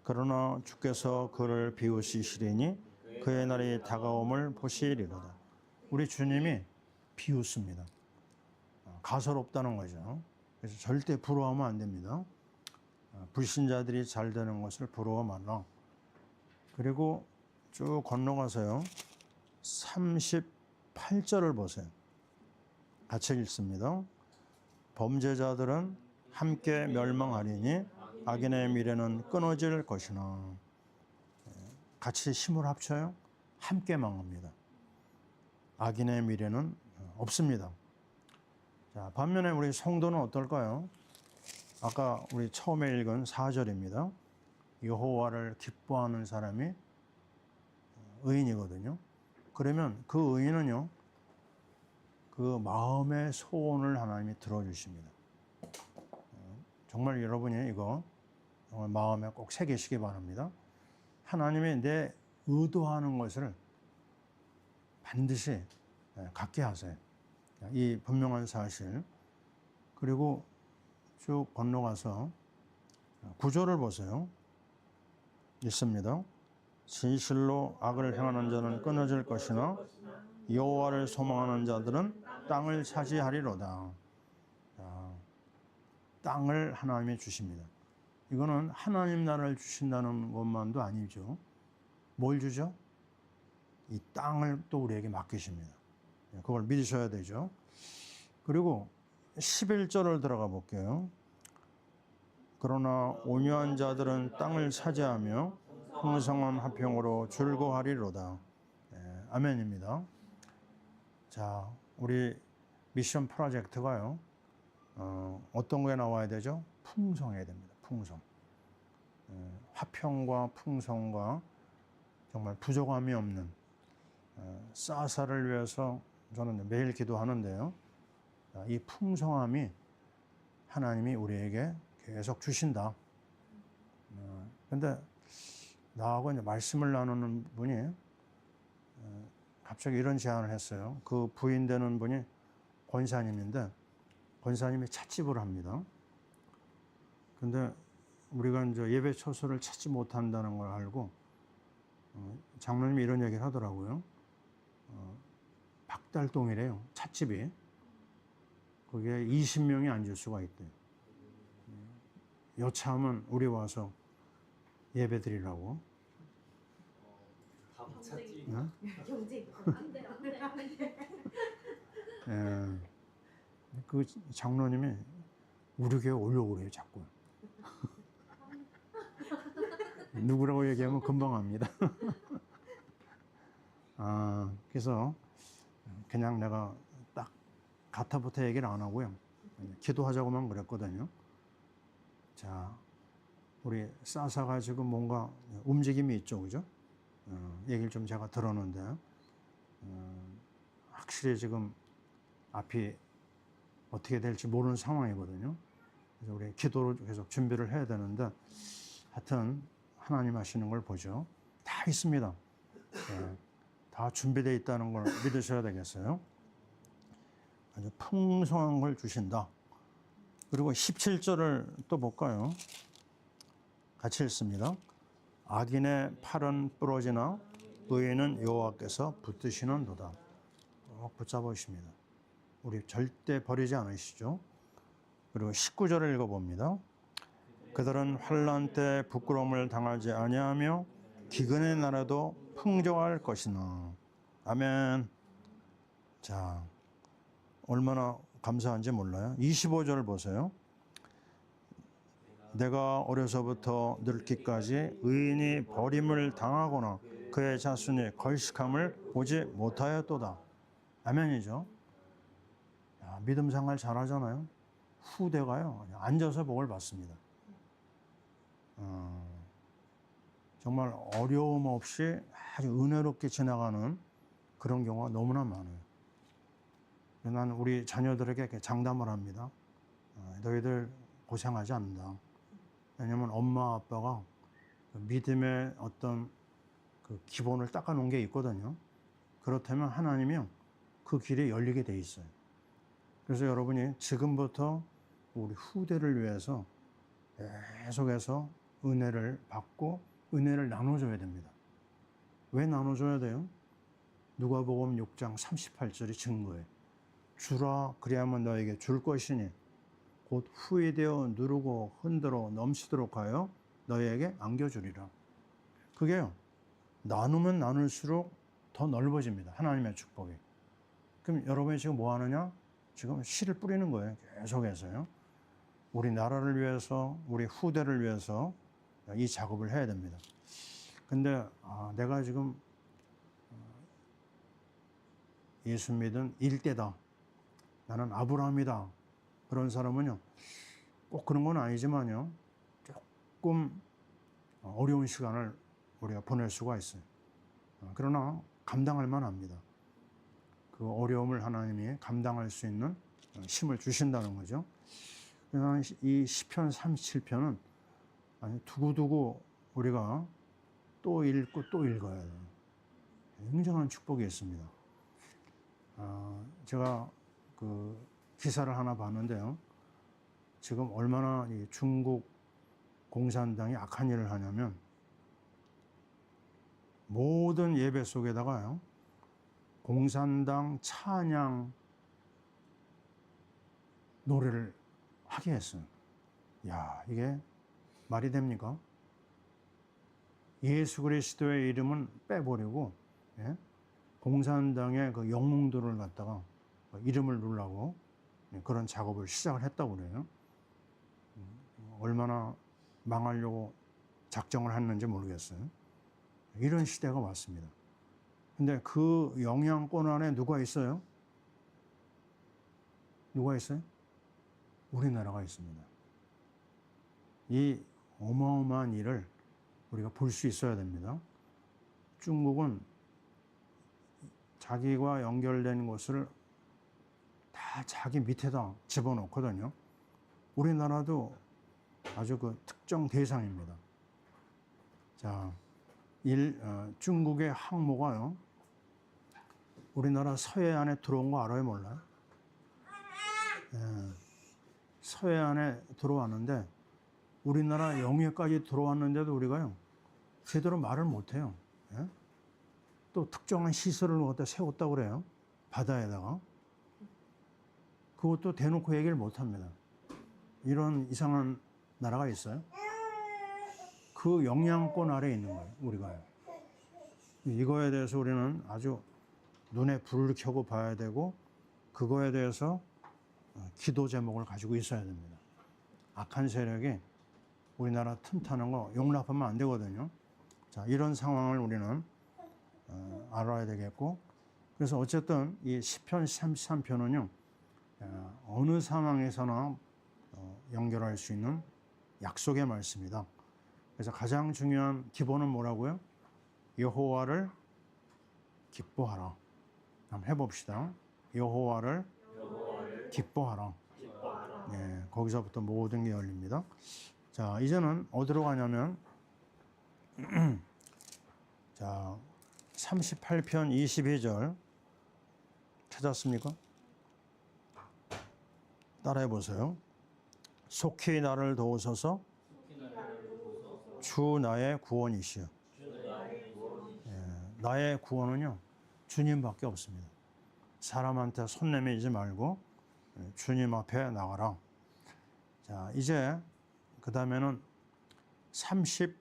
A: 그러나 주께서 그를 비우시리니 그의 날이 다가옴을 보시리로다. 우리 주님이 비웃습니다. 가소롭다는 거죠. 그래서 절대 부러워하면 안 됩니다. 불신자들이 잘 되는 것을 부러워 말라. 그리고 쭉 건너가서요. 38절을 보세요. 같이 읽습니다. 범죄자들은 함께 멸망하리니 악인의 미래는 끊어질 것이나. 같이 힘을 합쳐요. 함께 망합니다. 악인의 미래는 없습니다. 자, 반면에 우리 성도는 어떨까요? 아까 우리 처음에 읽은 4절입니다. 여호와를 기뻐하는 사람이 의인이거든요. 그러면 그 의인은요, 그 마음의 소원을 하나님이 들어주십니다. 정말 여러분이 이거 정말 마음에 꼭 새기시기 바랍니다. 하나님이 내 의도하는 것을 반드시 갖게 하세요. 이 분명한 사실. 그리고 쭉 건너가서 9절을 보세요. 있습니다. 진실로 악을 행하는 자는 끊어질 것이나 여호와를 소망하는 자들은 땅을 차지하리로다. 땅을 하나님이 주십니다. 이거는 하나님 나라를 주신다는 것만도 아니죠. 뭘 주죠? 이 땅을 또 우리에게 맡기십니다. 그걸 믿으셔야 되죠. 그리고 11절을 들어가 볼게요. 그러나 온유한 자들은 땅을 차지하며 풍성한 화평으로 즐거워하리로다. 아멘입니다. 자, 우리 미션 프로젝트가요. 어떤 거에 나와야 되죠? 풍성해야 됩니다. 풍성. 화평과 풍성과 정말 부족함이 없는 싸사를 위해서 저는 매일 기도하는데요. 이 풍성함이 하나님이 우리에게 계속 주신다. 근데 나하고 이제 말씀을 나누는 분이 갑자기 이런 제안을 했어요. 그 부인 되는 분이 권사님인데 권사님이 찻집을 합니다. 근데 우리가 이제 예배 처소를 찾지 못한다는 걸 알고 장로님이 이런 얘기를 하더라고요. 박달동이래요. 찻집이. 거기에 20명이 앉을 수가 있대요. 여차하면 우리 와서 예배 드리라고.
B: 경쟁. 안 돼, 안 돼, 안 돼.
A: 예. 그 장로님이 우리 교회 오려고 그래요, 자꾸. 누구라고 얘기하면 금방 압니다. 그래서 그냥 내가 딱 가타부터 얘기를 안 하고요. 기도하자고만 그랬거든요. 자, 우리 싸사가 지금 뭔가 움직임이 있죠, 그죠? 얘기를 좀 제가 들었는데, 확실히 지금 앞이 어떻게 될지 모르는 상황이거든요. 그래서 우리 기도를 계속 준비를 해야 되는데, 하여튼 하나님 하시는 걸 보죠. 다 있습니다. 다 준비되어 있다는 걸 믿으셔야 되겠어요. 아주 풍성한 걸 주신다. 그리고 17절을 또 볼까요? 같이 읽습니다. 악인의 팔은 부러지나 의인은 여호와께서 붙드시는도다. 꼭 붙잡으십니다. 우리 절대 버리지 않으시죠. 그리고 19절을 읽어봅니다. 그들은 환난 때 부끄러움을 당하지 아니하며 기근의 날에도 풍족할 것이나. 아멘. 자, 얼마나 감사한지 몰라요. 25절 보세요. 내가 어려서부터 늙기까지 의인이 버림을 당하거나 그의 자손이 걸식함을 보지 못하였도다. 아멘이죠. 야, 믿음 생활 잘하잖아요. 후대가요, 앉아서 복을 받습니다. 정말 어려움 없이 아주 은혜롭게 지나가는 그런 경우가 너무나 많아요. 나는 우리 자녀들에게 장담을 합니다. 너희들 고생하지 않는다. 왜냐하면 엄마 아빠가 그 믿음의 어떤 그 기본을 닦아놓은 게 있거든요. 그렇다면 하나님이 그 길이 열리게 돼 있어요. 그래서 여러분이 지금부터 우리 후대를 위해서 계속해서 은혜를 받고 은혜를 나눠줘야 됩니다. 왜 나눠줘야 돼요? 누가복음 6장 38절이 증거예요. 주라 그리하면 너에게 줄 것이니 곧 후회되어 누르고 흔들어 넘치도록 하여 너에게 안겨주리라. 그게요, 나누면 나눌수록 더 넓어집니다. 하나님의 축복이. 그럼 여러분이 지금 뭐 하느냐? 지금 씨를 뿌리는 거예요. 계속해서요. 우리 나라를 위해서, 우리 후대를 위해서 이 작업을 해야 됩니다. 근데 내가 지금 예수 믿은 일대다. 나는 아브라함이다. 그런 사람은요, 꼭 그런 건 아니지만요, 조금 어려운 시간을 우리가 보낼 수가 있어요. 그러나 감당할 만합니다. 그 어려움을 하나님이 감당할 수 있는 힘을 주신다는 거죠. 그래서 이 시편 37편은 두고두고 우리가 또 읽고 또 읽어야 돼요. 굉장한 축복이 있습니다. 제가 그 기사를 하나 봤는데요. 지금 얼마나 이 중국 공산당이 악한 일을 하냐면 모든 예배 속에다가요, 공산당 찬양 노래를 하게 했어요. 야, 이게 말이 됩니까? 예수 그리스도의 이름은 빼버리고, 예? 공산당의 그 영웅들을 갖다가 이름을 누르려고 그런 작업을 시작을 했다고 그래요. 얼마나 망하려고 작정을 했는지 모르겠어요. 이런 시대가 왔습니다. 근데 그 영향권 안에 누가 있어요? 누가 있어요? 우리나라가 있습니다. 이 어마어마한 일을 우리가 볼 수 있어야 됩니다. 중국은 자기와 연결된 것을 다 자기 밑에다 집어넣거든요. 우리나라도 아주 그 특정 대상입니다. 자, 중국의 항모가요, 우리나라 서해안에 들어온 거 알아요, 몰라요? 예, 서해안에 들어왔는데 우리나라 영해까지 들어왔는데도 우리가요 제대로 말을 못해요. 예? 또 특정한 시설을 갖다 세웠다고 그래요. 바다에다가. 그것도 대놓고 얘기를 못합니다. 이런 이상한 나라가 있어요. 그 영향권 아래에 있는 거예요. 우리가요. 이거에 대해서 우리는 아주 눈에 불을 켜고 봐야 되고 그거에 대해서 기도 제목을 가지고 있어야 됩니다. 악한 세력이 우리나라 틈타는 거 용납하면 안 되거든요. 자, 이런 상황을 우리는 알아야 되겠고, 그래서 어쨌든 이 시편 33편은요 어느 상황에서나 연결할 수 있는 약속의 말씀이다. 그래서 가장 중요한 기본은 뭐라고요? 여호와를 기뻐하라. 한번 해봅시다. 여호와를 기뻐하라. 네, 거기서부터 모든 게 열립니다. 자, 이제는 어디로 가냐면 자, 38편 22절 찾았습니까? 따라해 보세요. 속히 나를 도우소서 주 나의 구원이시여. 나의 구원은요 주님밖에 없습니다. 사람한테 손 내밀지 말고 주님 앞에 나가라. 자, 이제 그 다음에는 39편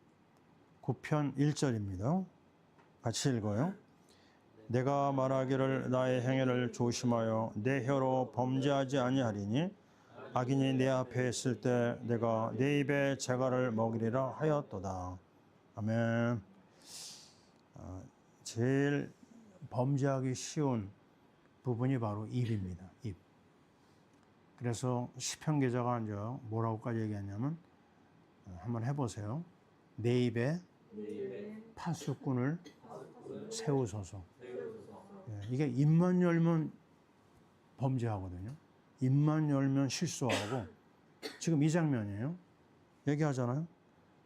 A: 1절입니다. 같이 읽어요. 내가 말하기를 나의 행위를 조심하여 내 혀로 범죄하지 아니하리니 악인이 내 앞에 있을 때 내가 내 입에 재갈을 먹이리라 하였도다. 아멘. 제일 범죄하기 쉬운 부분이 바로 입입니다. 입. 그래서 시편 기자가 이제 뭐라고까지 얘기했냐면 한번 해보세요. 내 입에 파수꾼을 세우소서. 이게 입만 열면 범죄하거든요. 입만 열면 실수하고 지금 이 장면이에요. 얘기하잖아요.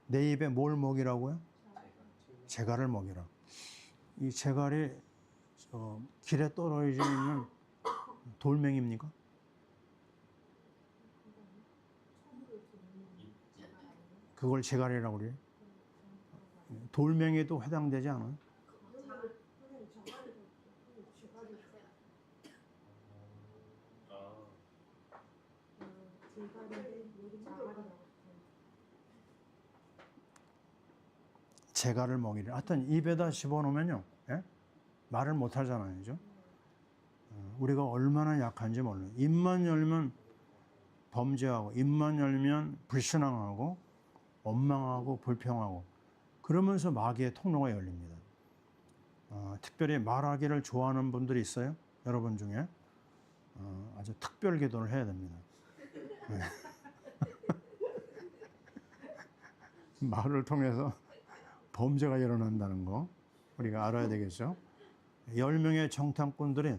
A: 내 입에 뭘 먹이라고요? 재갈을 먹이라. 이 재갈이 길에 떨어져 있는 돌멩이입니까? 그걸 재갈이라고 그래요. 돌멩이도 해당되지 않아요? 재갈을 먹이려. 하여튼 입에다 집어넣으면요, 예? 말을 못 하잖아요, 그죠? 우리가 얼마나 약한지 몰라요. 입만 열면 범죄하고, 입만 열면 불신앙하고, 원망하고, 불평하고, 그러면서 마귀의 통로가 열립니다. 특별히 말하기를 좋아하는 분들이 있어요? 여러분 중에? 아주 특별 기도를 해야 됩니다. 네. 말을 통해서 범죄가 일어난다는 거 우리가 알아야 되겠죠. 10명의 정탐꾼들이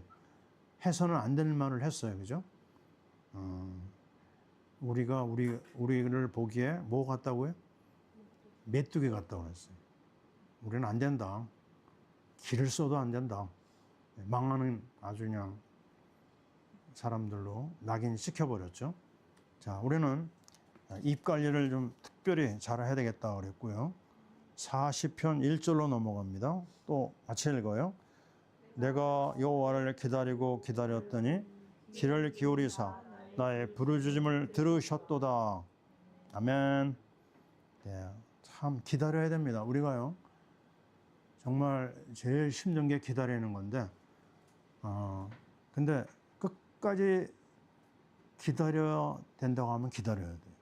A: 해서는 안 될 말을 했어요. 그죠? 우리를 보기에 뭐 같다고요? 메뚜기 같다고 했어요. 우리는 안 된다. 길을 써도 안 된다. 망하는 아주 그냥 사람들로 낙인 찍혀버렸죠. 자, 우리는 입 관리를 좀 특별히 잘 해야 되겠다 그랬고요. 40편 1절로 넘어갑니다. 또 같이 읽어요. 내가 여호와를 기다리고 기다렸더니 귀를 기울이사 나의 부르짖음을 들으셨도다. 아멘. 네, 참 기다려야 됩니다. 우리가요 정말 제일 힘든 게 기다리는 건데 근데 끝까지 기다려야 된다고 하면 기다려야 돼요.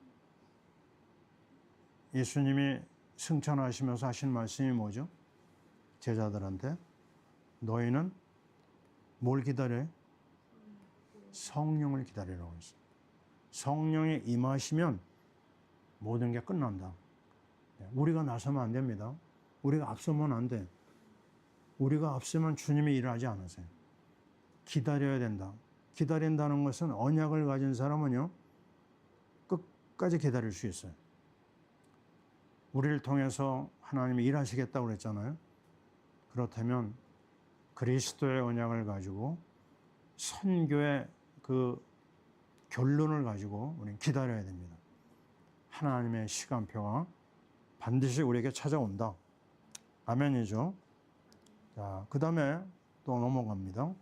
A: 예수님이 승천하시면서 하신 말씀이 뭐죠? 제자들한테 너희는 뭘 기다려요? 성령을 기다리라고 했어요. 성령이 임하시면 모든 게 끝난다. 우리가 나서면 안 됩니다. 우리가 앞서면 안 돼. 우리가 앞서면 주님이 일하지 않으세요. 기다려야 된다. 기다린다는 것은 언약을 가진 사람은요 끝까지 기다릴 수 있어요. 우리를 통해서 하나님이 일하시겠다고 그랬잖아요. 그렇다면 그리스도의 언약을 가지고 선교의 그 결론을 가지고 우리는 기다려야 됩니다. 하나님의 시간표가 반드시 우리에게 찾아온다. 아멘이죠. 자, 그 다음에 또 넘어갑니다.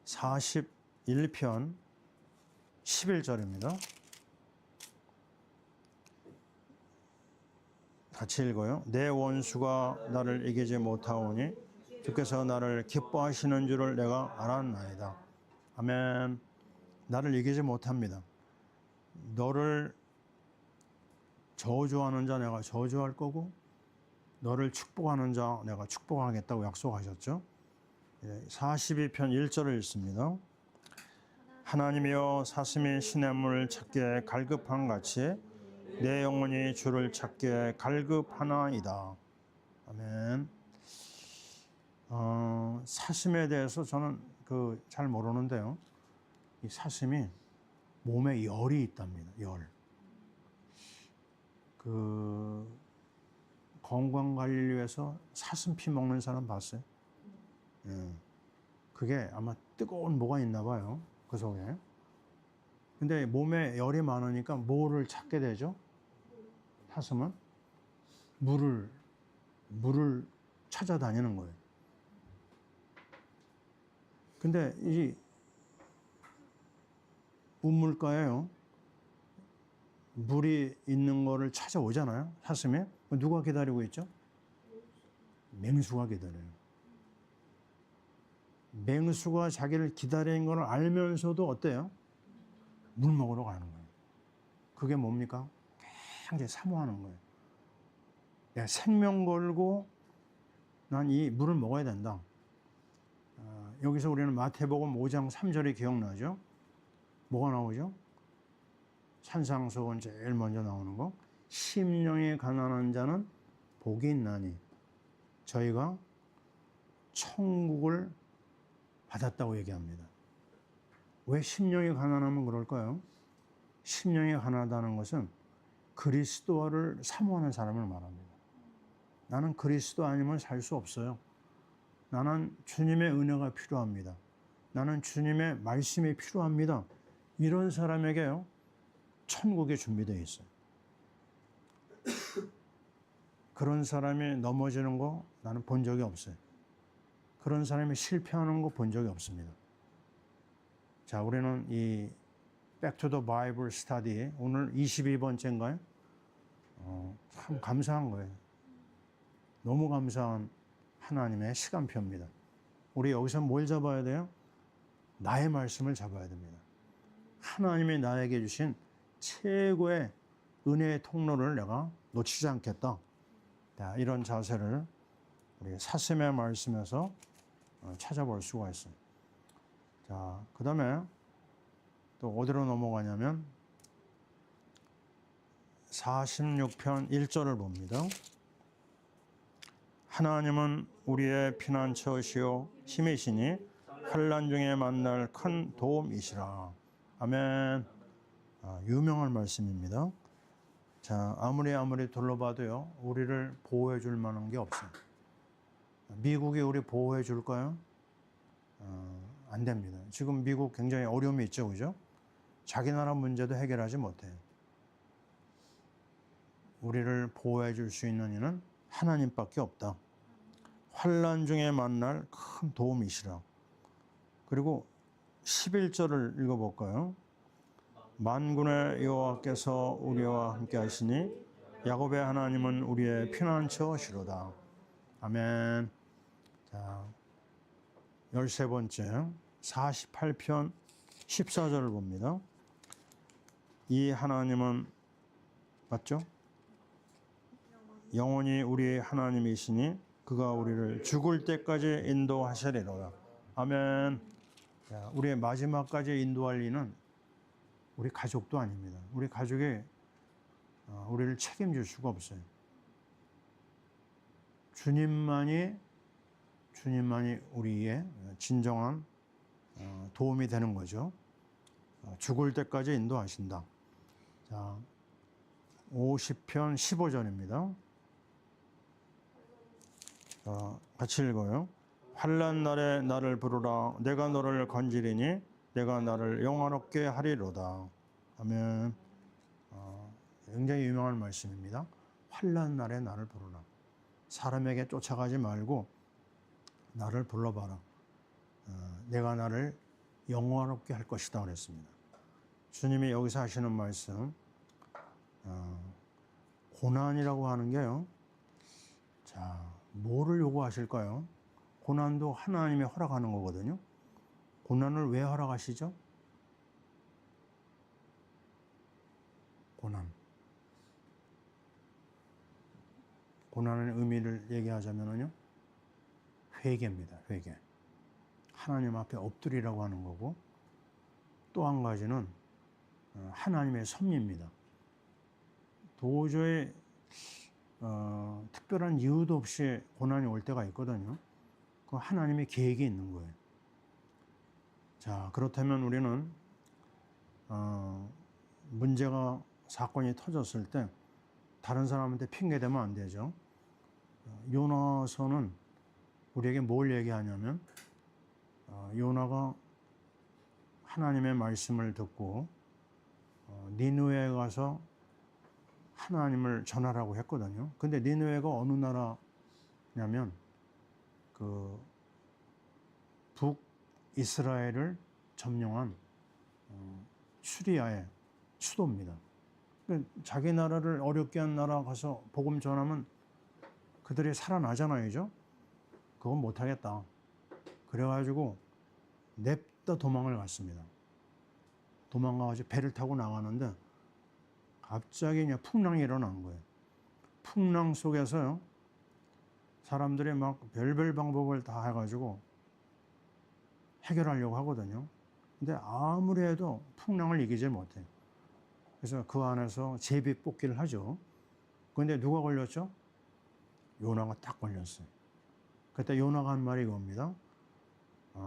A: 41편 11절입니다. 같이 읽어요. 내 원수가 나를 이기지 못하오니 주께서 나를 기뻐하시는 줄을 내가 알았나이다. 아멘. 나를 이기지 못합니다. 너를 저주하는 자 내가 저주할 거고 너를 축복하는 자 내가 축복하겠다고 약속하셨죠. 42편 1절을 읽습니다. 하나님이여 사슴이 시냇물을 찾기에 갈급한 같이 내 영혼이 주를 찾기에 갈급하나이다. 아멘. 사슴에 대해서 저는 잘 모르는데요. 이 사슴이 몸에 열이 있답니다. 열. 건강 관리를 위해서 사슴피 먹는 사람 봤어요? 예. 그게 아마 뜨거운 뭐가 있나 봐요. 그 속에. 근데 몸에 열이 많으니까 뭐를 찾게 되죠? 사슴은 물을 찾아다니는 거예요. 근데 이 우물가에요. 물이 있는 거를 찾아오잖아요. 사슴이. 누가 기다리고 있죠? 맹수가 기다려요. 맹수가 자기를 기다리는 걸 알면서도 어때요? 물 먹으러 가는 거예요. 그게 뭡니까? 굉장히 사모하는 거예요. 내가 생명 걸고 난 이 물을 먹어야 된다. 여기서 우리는 마태복음 5장 3절이 기억나죠? 뭐가 나오죠? 산상수훈 제일 먼저 나오는 거. 심령이 가난한 자는 복이 있나니 저희가 천국을 받았다고 얘기합니다. 왜 심령이 가난하면 그럴까요? 심령이 가난하다는 것은 그리스도를 사모하는 사람을 말합니다. 나는 그리스도 아니면 살 수 없어요. 나는 주님의 은혜가 필요합니다. 나는 주님의 말씀이 필요합니다. 이런 사람에게요, 천국이 준비되어 있어요. 그런 사람이 넘어지는 거 나는 본 적이 없어요. 그런 사람이 실패하는 거 본 적이 없습니다. 자, 우리는 이 Back to the Bible Study 오늘 22번째인가요? 참 감사한 거예요. 너무 감사한 하나님의 시간표입니다. 우리 여기서 뭘 잡아야 돼요? 나의 말씀을 잡아야 됩니다. 하나님이 나에게 주신 최고의 은혜의 통로를 내가 놓치지 않겠다. 자, 이런 자세를 우리 사슴의 말씀에서 찾아볼 수가 있어요. 자, 그 다음에 또 어디로 넘어가냐면 46편 1절을 봅니다. 하나님은 우리의 피난처시요 힘이시니 환난 중에 만날 큰 도움이시라. 아멘. 유명한 말씀입니다. 자, 아무리 둘러봐도요, 우리를 보호해 줄 만한 게 없어요. 미국이 우리 보호해 줄까요? 안 됩니다. 지금 미국 굉장히 어려움이 있죠, 그죠? 자기 나라 문제도 해결하지 못해요. 우리를 보호해 줄 수 있는 이는 하나님밖에 없다. 환난 중에 만날 큰 도움이시라. 그리고 11절을 읽어볼까요? 만군의 여호와께서 우리와 함께 하시니 야곱의 하나님은 우리의 피난처시로다. 아멘. 자, 13번째 48편 14절을 봅니다. 이 하나님은 맞죠? 영원히 우리 하나님이시니 그가 우리를 죽을 때까지 인도하시리로다. 아멘. 자, 우리의 마지막까지 인도할 이는 우리 가족도 아닙니다. 우리 가족이 우리를 책임질 수가 없어요. 주님만이 우리의 진정한 도움이 되는 거죠. 죽을 때까지 인도하신다. 자, 50편 15절입니다. 같이 읽어요. 환난 날에 나를 부르라. 내가 너를 건지리니 내가 나를 영화롭게 하리로다. 아멘. 굉장히 유명한 말씀입니다. 환난 날에 나를 부르라. 사람에게 쫓아가지 말고 나를 불러봐라. 내가 나를 영화롭게 할 것이다 그랬습니다. 주님이 여기서 하시는 말씀, 고난이라고 하는 게요. 자, 뭐를 요구하실까요? 고난도 하나님이 허락하는 거거든요. 고난을 왜 허락하시죠? 고난의 의미를 얘기하자면요. 회개입니다. 회개. 하나님 앞에 엎드리라고 하는 거고, 또 한 가지는 하나님의 섭리입니다. 도저히 특별한 이유도 없이 고난이 올 때가 있거든요. 그 하나님의 계획이 있는 거예요. 자, 그렇다면 우리는 문제가 사건이 터졌을 때 다른 사람한테 핑계대면 안 되죠. 요나서는 우리에게 뭘 얘기하냐면 요나가 하나님의 말씀을 듣고 니느웨에 가서 하나님을 전하라고 했거든요. 근데 니느웨가 어느 나라냐면 그 북이스라엘을 점령한 시리아의 수도입니다. 자기 나라를 어렵게 한 나라 가서 복음 전하면 그들이 살아나잖아요. 그건 못하겠다. 그래가지고 냅다 도망을 갔습니다. 도망가가지고 배를 타고 나가는데 갑자기 그냥 풍랑이 일어난 거예요. 풍랑 속에서요, 사람들이 막 별별 방법을 다 해가지고 해결하려고 하거든요. 근데 아무리 해도 풍랑을 이기지 못해요. 그래서 그 안에서 제비 뽑기를 하죠. 그런데 누가 걸렸죠? 요나가 딱 걸렸어요. 그때 요나가 한 말이 이겁니다.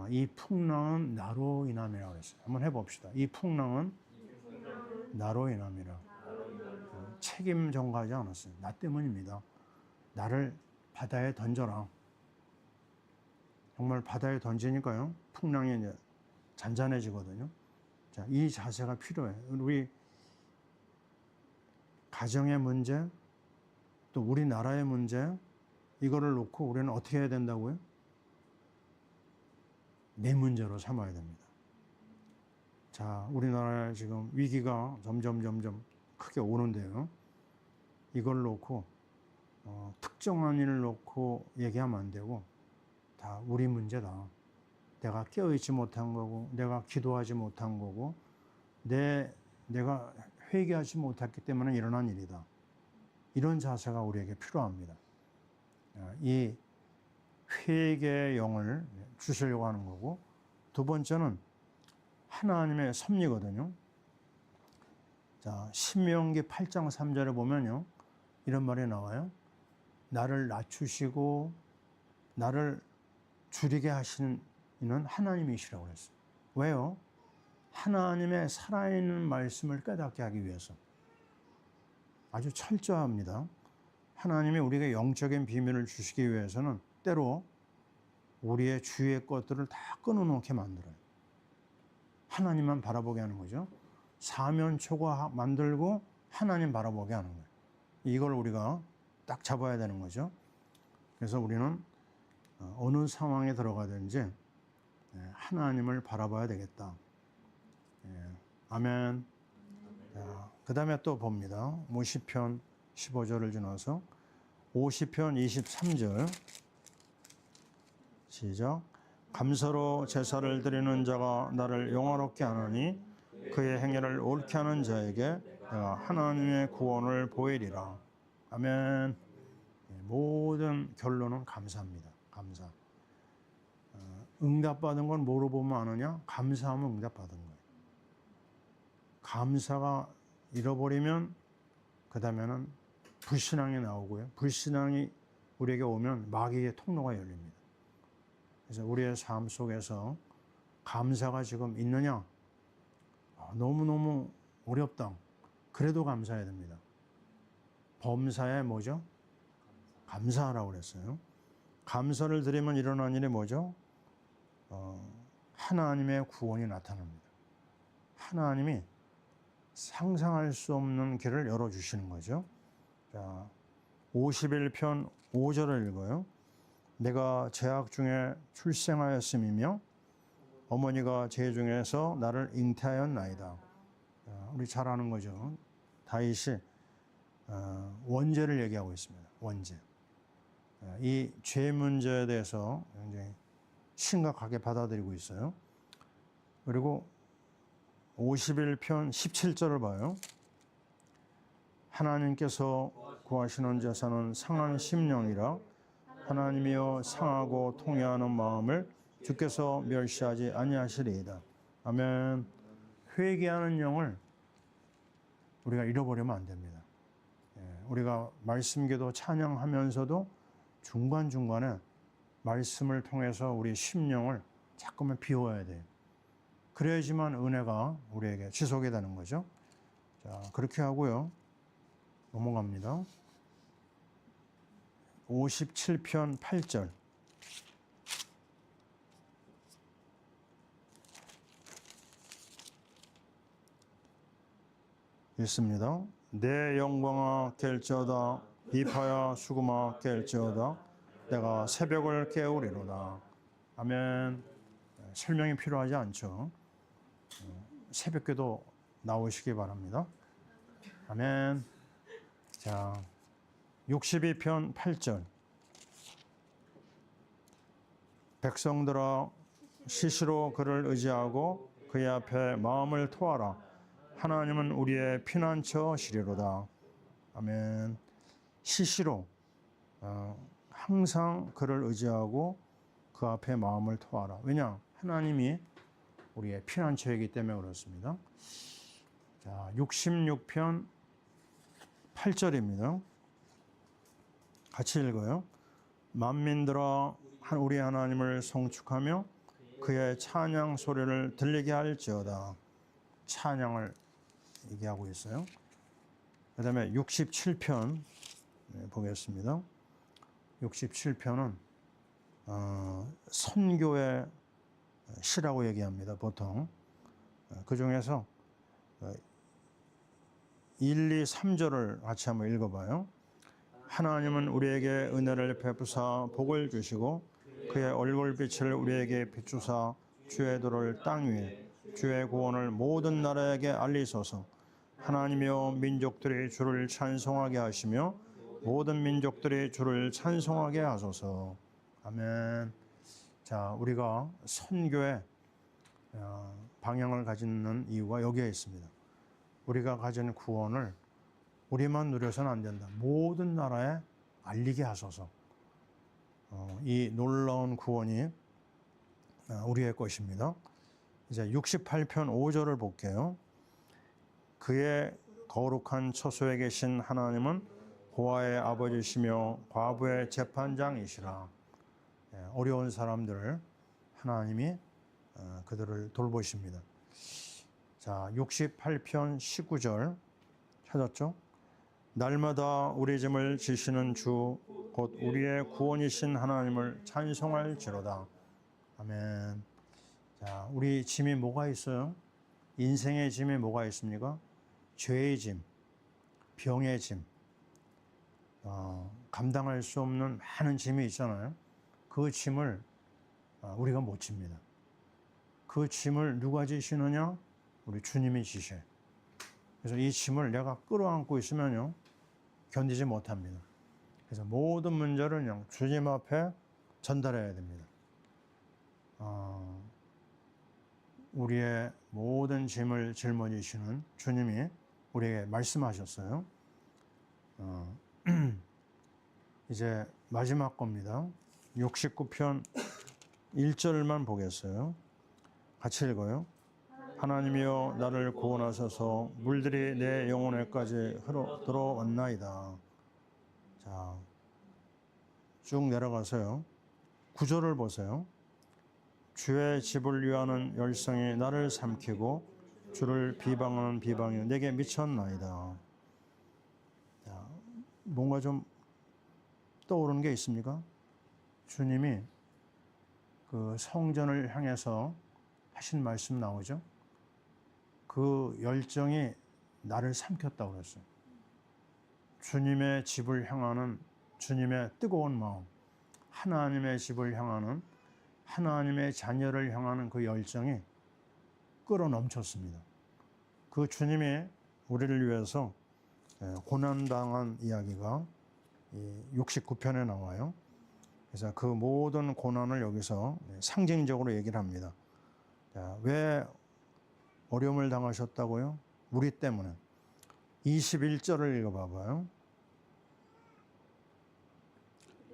A: 이 풍랑은 나로 인함이라고 했어요. 한번 해봅시다. 이 풍랑은 나로 인함이라. 책임 전가하지 않았어요. 나 때문입니다. 나를 바다에 던져라. 정말 바다에 던지니까요, 풍랑이 이제 잔잔해지거든요. 자, 이 자세가 필요해요. 우리 가정의 문제, 또 우리나라의 문제, 이거를 놓고 우리는 어떻게 해야 된다고요? 내 문제로 삼아야 됩니다. 자, 우리나라에 지금 위기가 점점 크게 오는데요. 이걸 놓고 특정한 일을 놓고 얘기하면 안 되고 다 우리 문제다. 내가 깨어있지 못한 거고, 내가 기도하지 못한 거고, 내가 회개하지 못했기 때문에 일어난 일이다. 이런 자세가 우리에게 필요합니다. 이 회개의 영을 주시려고 하는 거고, 두 번째는 하나님의 섭리거든요. 자, 신명기 8장 3절에 보면요, 이런 말이 나와요. 나를 낮추시고 나를 줄이게 하시는 이는 하나님이시라고 했어요. 왜요? 하나님의 살아있는 말씀을 깨닫게 하기 위해서. 아주 철저합니다. 하나님이 우리에게 영적인 비밀을 주시기 위해서는 때로 우리의 주위의 것들을 다 끊어놓게 만들어요. 하나님만 바라보게 하는 거죠. 사면초가 만들고 하나님 바라보게 하는 거예요. 이걸 우리가 딱 잡아야 되는 거죠. 그래서 우리는 어느 상황에 들어가든지 하나님을 바라봐야 되겠다. 아멘. 그 다음에 또 봅니다. 시편 15절을 지나서 50편 23절 시작. 감사로 제사를 드리는 자가 나를 영화롭게 하느니 그의 행위를 옳게 하는 자에게 내가 하나님의 구원을 보이리라. 아멘. 모든 결론은 감사입니다. 감사. 응답받은 건 뭐로 보면 아느냐? 감사하면 응답받은 거예요. 감사가 잃어버리면 그 다음에는 불신앙이 나오고요. 불신앙이 우리에게 오면 마귀의 통로가 열립니다. 그래서 우리의 삶 속에서 감사가 지금 있느냐? 너무너무 어렵다. 그래도 감사해야 됩니다. 범사에 뭐죠? 감사하라고 그랬어요. 감사를 드리면 일어난 일이 뭐죠? 하나님의 구원이 나타납니다. 하나님이 상상할 수 없는 길을 열어주시는 거죠. 자, 51편 5절을 읽어요. 내가 제약 중에 출생하였음이며 어머니가 제 중에서 나를 잉태하였나이다. 우리 잘 아는 거죠. 다윗이 원죄를 얘기하고 있습니다. 원죄. 이 죄 문제에 대해서 굉장히 심각하게 받아들이고 있어요. 그리고 51편 17절을 봐요. 하나님께서 구하시는 자사는 상한 심령이라 하나님이여 상하고 통회하는 마음을 주께서 멸시하지 아니하시리이다. 아멘. 회개하는 영을 우리가 잃어버리면 안 됩니다. 우리가 말씀기도 찬양하면서도 중간중간에 말씀을 통해서 우리 심령을 자꾸만 비워야 돼요. 그래야지만 은혜가 우리에게 지속이 되는 거죠. 자, 그렇게 하고요. 넘어갑니다. 57편 8절. 읽습니다. 내 영광아 깰지어다 비파야 수금아 깰지어다 내가 새벽을 깨우리로다. 아멘. 설명이 필요하지 않죠. 새벽기도 나오시기 바랍니다. 아멘. 자, 62편 8절. 백성들아 시시로 그를 의지하고 그의 앞에 마음을 토하라. 하나님은 우리의 피난처시리로다. 아멘. 시시로 항상 그를 의지하고 그 앞에 마음을 토하라. 왜냐? 하나님이 우리의 피난처이기 때문에 그렇습니다. 자, 66편 8절입니다. 같이 읽어요. 만민들아 우리 하나님을 성축하며 그의 찬양 소리를 들리게 할지어다. 찬양을 얘기하고 있어요. 그 다음에 67편 보겠습니다. 67편은 선교의 시라고 얘기합니다. 보통 그 중에서 1, 2, 3절을 같이 한번 읽어봐요. 하나님은 우리에게 은혜를 베푸사 복을 주시고 그의 얼굴빛을 우리에게 비추사 주의 도를 땅 위에 주의 구원을 모든 나라에게 알리소서. 하나님이여 민족들이 주를 찬송하게 하시며 모든 민족들이 주를 찬송하게 하소서. 아멘. 자, 우리가 선교의 방향을 가지는 이유가 여기에 있습니다. 우리가 가진 구원을 우리만 누려서는 안 된다. 모든 나라에 알리게 하소서. 이 놀라운 구원이 우리의 것입니다. 이제 68편 5절을 볼게요. 그의 거룩한 처소에 계신 하나님은 고아의 아버지시며 과부의 재판장이시라. 어려운 사람들을 하나님이 그들을 돌보십니다. 자, 68편 19절 찾았죠? 날마다 우리 짐을 지시는 주 곧 우리의 구원이신 하나님을 찬송할지로다. 아멘. 자, 우리 짐이 뭐가 있어요? 인생의 짐이 뭐가 있습니까? 죄의 짐, 병의 짐, 감당할 수 없는 많은 짐이 있잖아요. 그 짐을 우리가 못 집니다. 그 짐을 누가 지시느냐? 우리 주님이 지셔요. 그래서 이 짐을 내가 끌어안고 있으면요, 견디지 못합니다. 그래서 모든 문제를 그냥 주님 앞에 전달해야 됩니다. 우리의 모든 짐을 짊어지시는 주님이 우리에게 말씀하셨어요. 이제 마지막 겁니다. 69편 1절만 보겠어요. 같이 읽어요. 하나님이여 나를 구원하소서. 물들이 내 영혼에까지 들어왔나이다. 자, 쭉 내려가서요. 9절을 보세요. 주의 집을 위하는 열성이 나를 삼키고 주를 비방하는 비방이 내게 미쳤나이다. 자, 뭔가 좀 떠오르는 게 있습니까? 주님이 그 성전을 향해서 하신 말씀 나오죠. 그 열정이 나를 삼켰다고 그랬어요. 주님의 집을 향하는 주님의 뜨거운 마음, 하나님의 집을 향하는 하나님의 자녀를 향하는 그 열정이 끌어넘쳤습니다. 그 주님이 우리를 위해서 고난당한 이야기가 69편에 나와요. 그래서 그 모든 고난을 여기서 상징적으로 얘기를 합니다. 왜 어려움을 당하셨다고요? 우리 때문에. 21절을 읽어봐봐요.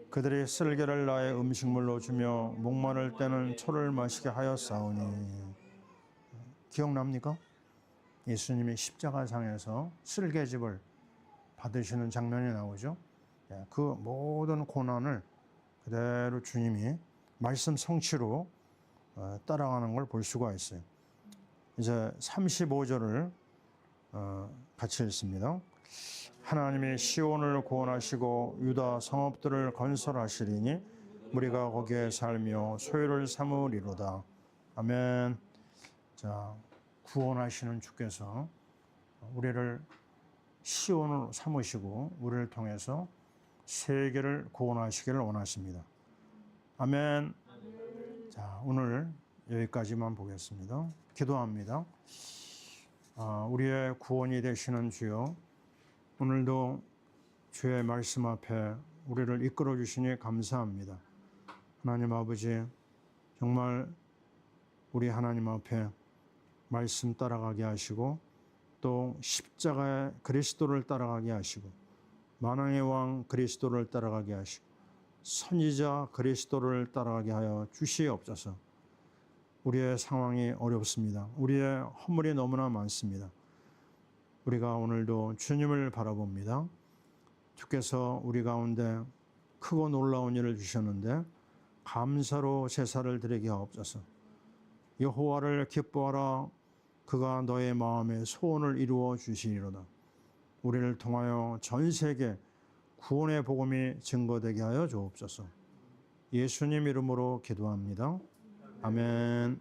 A: 그들이 쓸개를 나의 음식물로 주며 목마를 때는 초를 마시게 하였사오니. 기억납니까? 예수님이 십자가상에서 쓸개즙을 받으시는 장면이 나오죠. 그 모든 고난을 그대로 주님이 말씀 성취로 따라가는 걸 볼 수가 있어요. 이제 35절을 같이 읽습니다. 하나님이 시온을 구원하시고 유다 성읍들을 건설하시리니 우리가 거기에 살며 소유를 삼으리로다. 아멘. 자, 구원하시는 주께서 우리를 시온으로 삼으시고 우리를 통해서 세계를 구원하시기를 원하십니다. 아멘. 자, 오늘 여기까지만 보겠습니다. 기도합니다. 우리의 구원이 되시는 주여, 오늘도 주의 말씀 앞에 우리를 이끌어 주시니 감사합니다. 하나님 아버지, 정말 우리 하나님 앞에 말씀 따라가게 하시고 또 십자가의 그리스도를 따라가게 하시고 만왕의 왕 그리스도를 따라가게 하시고 선지자 그리스도를 따라가게 하여 주시옵소서. 우리의 상황이 어렵습니다. 우리의 허물이 너무나 많습니다. 우리가 오늘도 주님을 바라봅니다. 주께서 우리 가운데 크고 놀라운 일을 주셨는데 감사로 제사를 드리게 하옵소서. 여호와를 기뻐하라. 그가 너의 마음에 소원을 이루어 주시리로다. 우리를 통하여 전 세계 구원의 복음이 증거되게 하여 주옵소서. 예수님 이름으로 기도합니다. 아멘.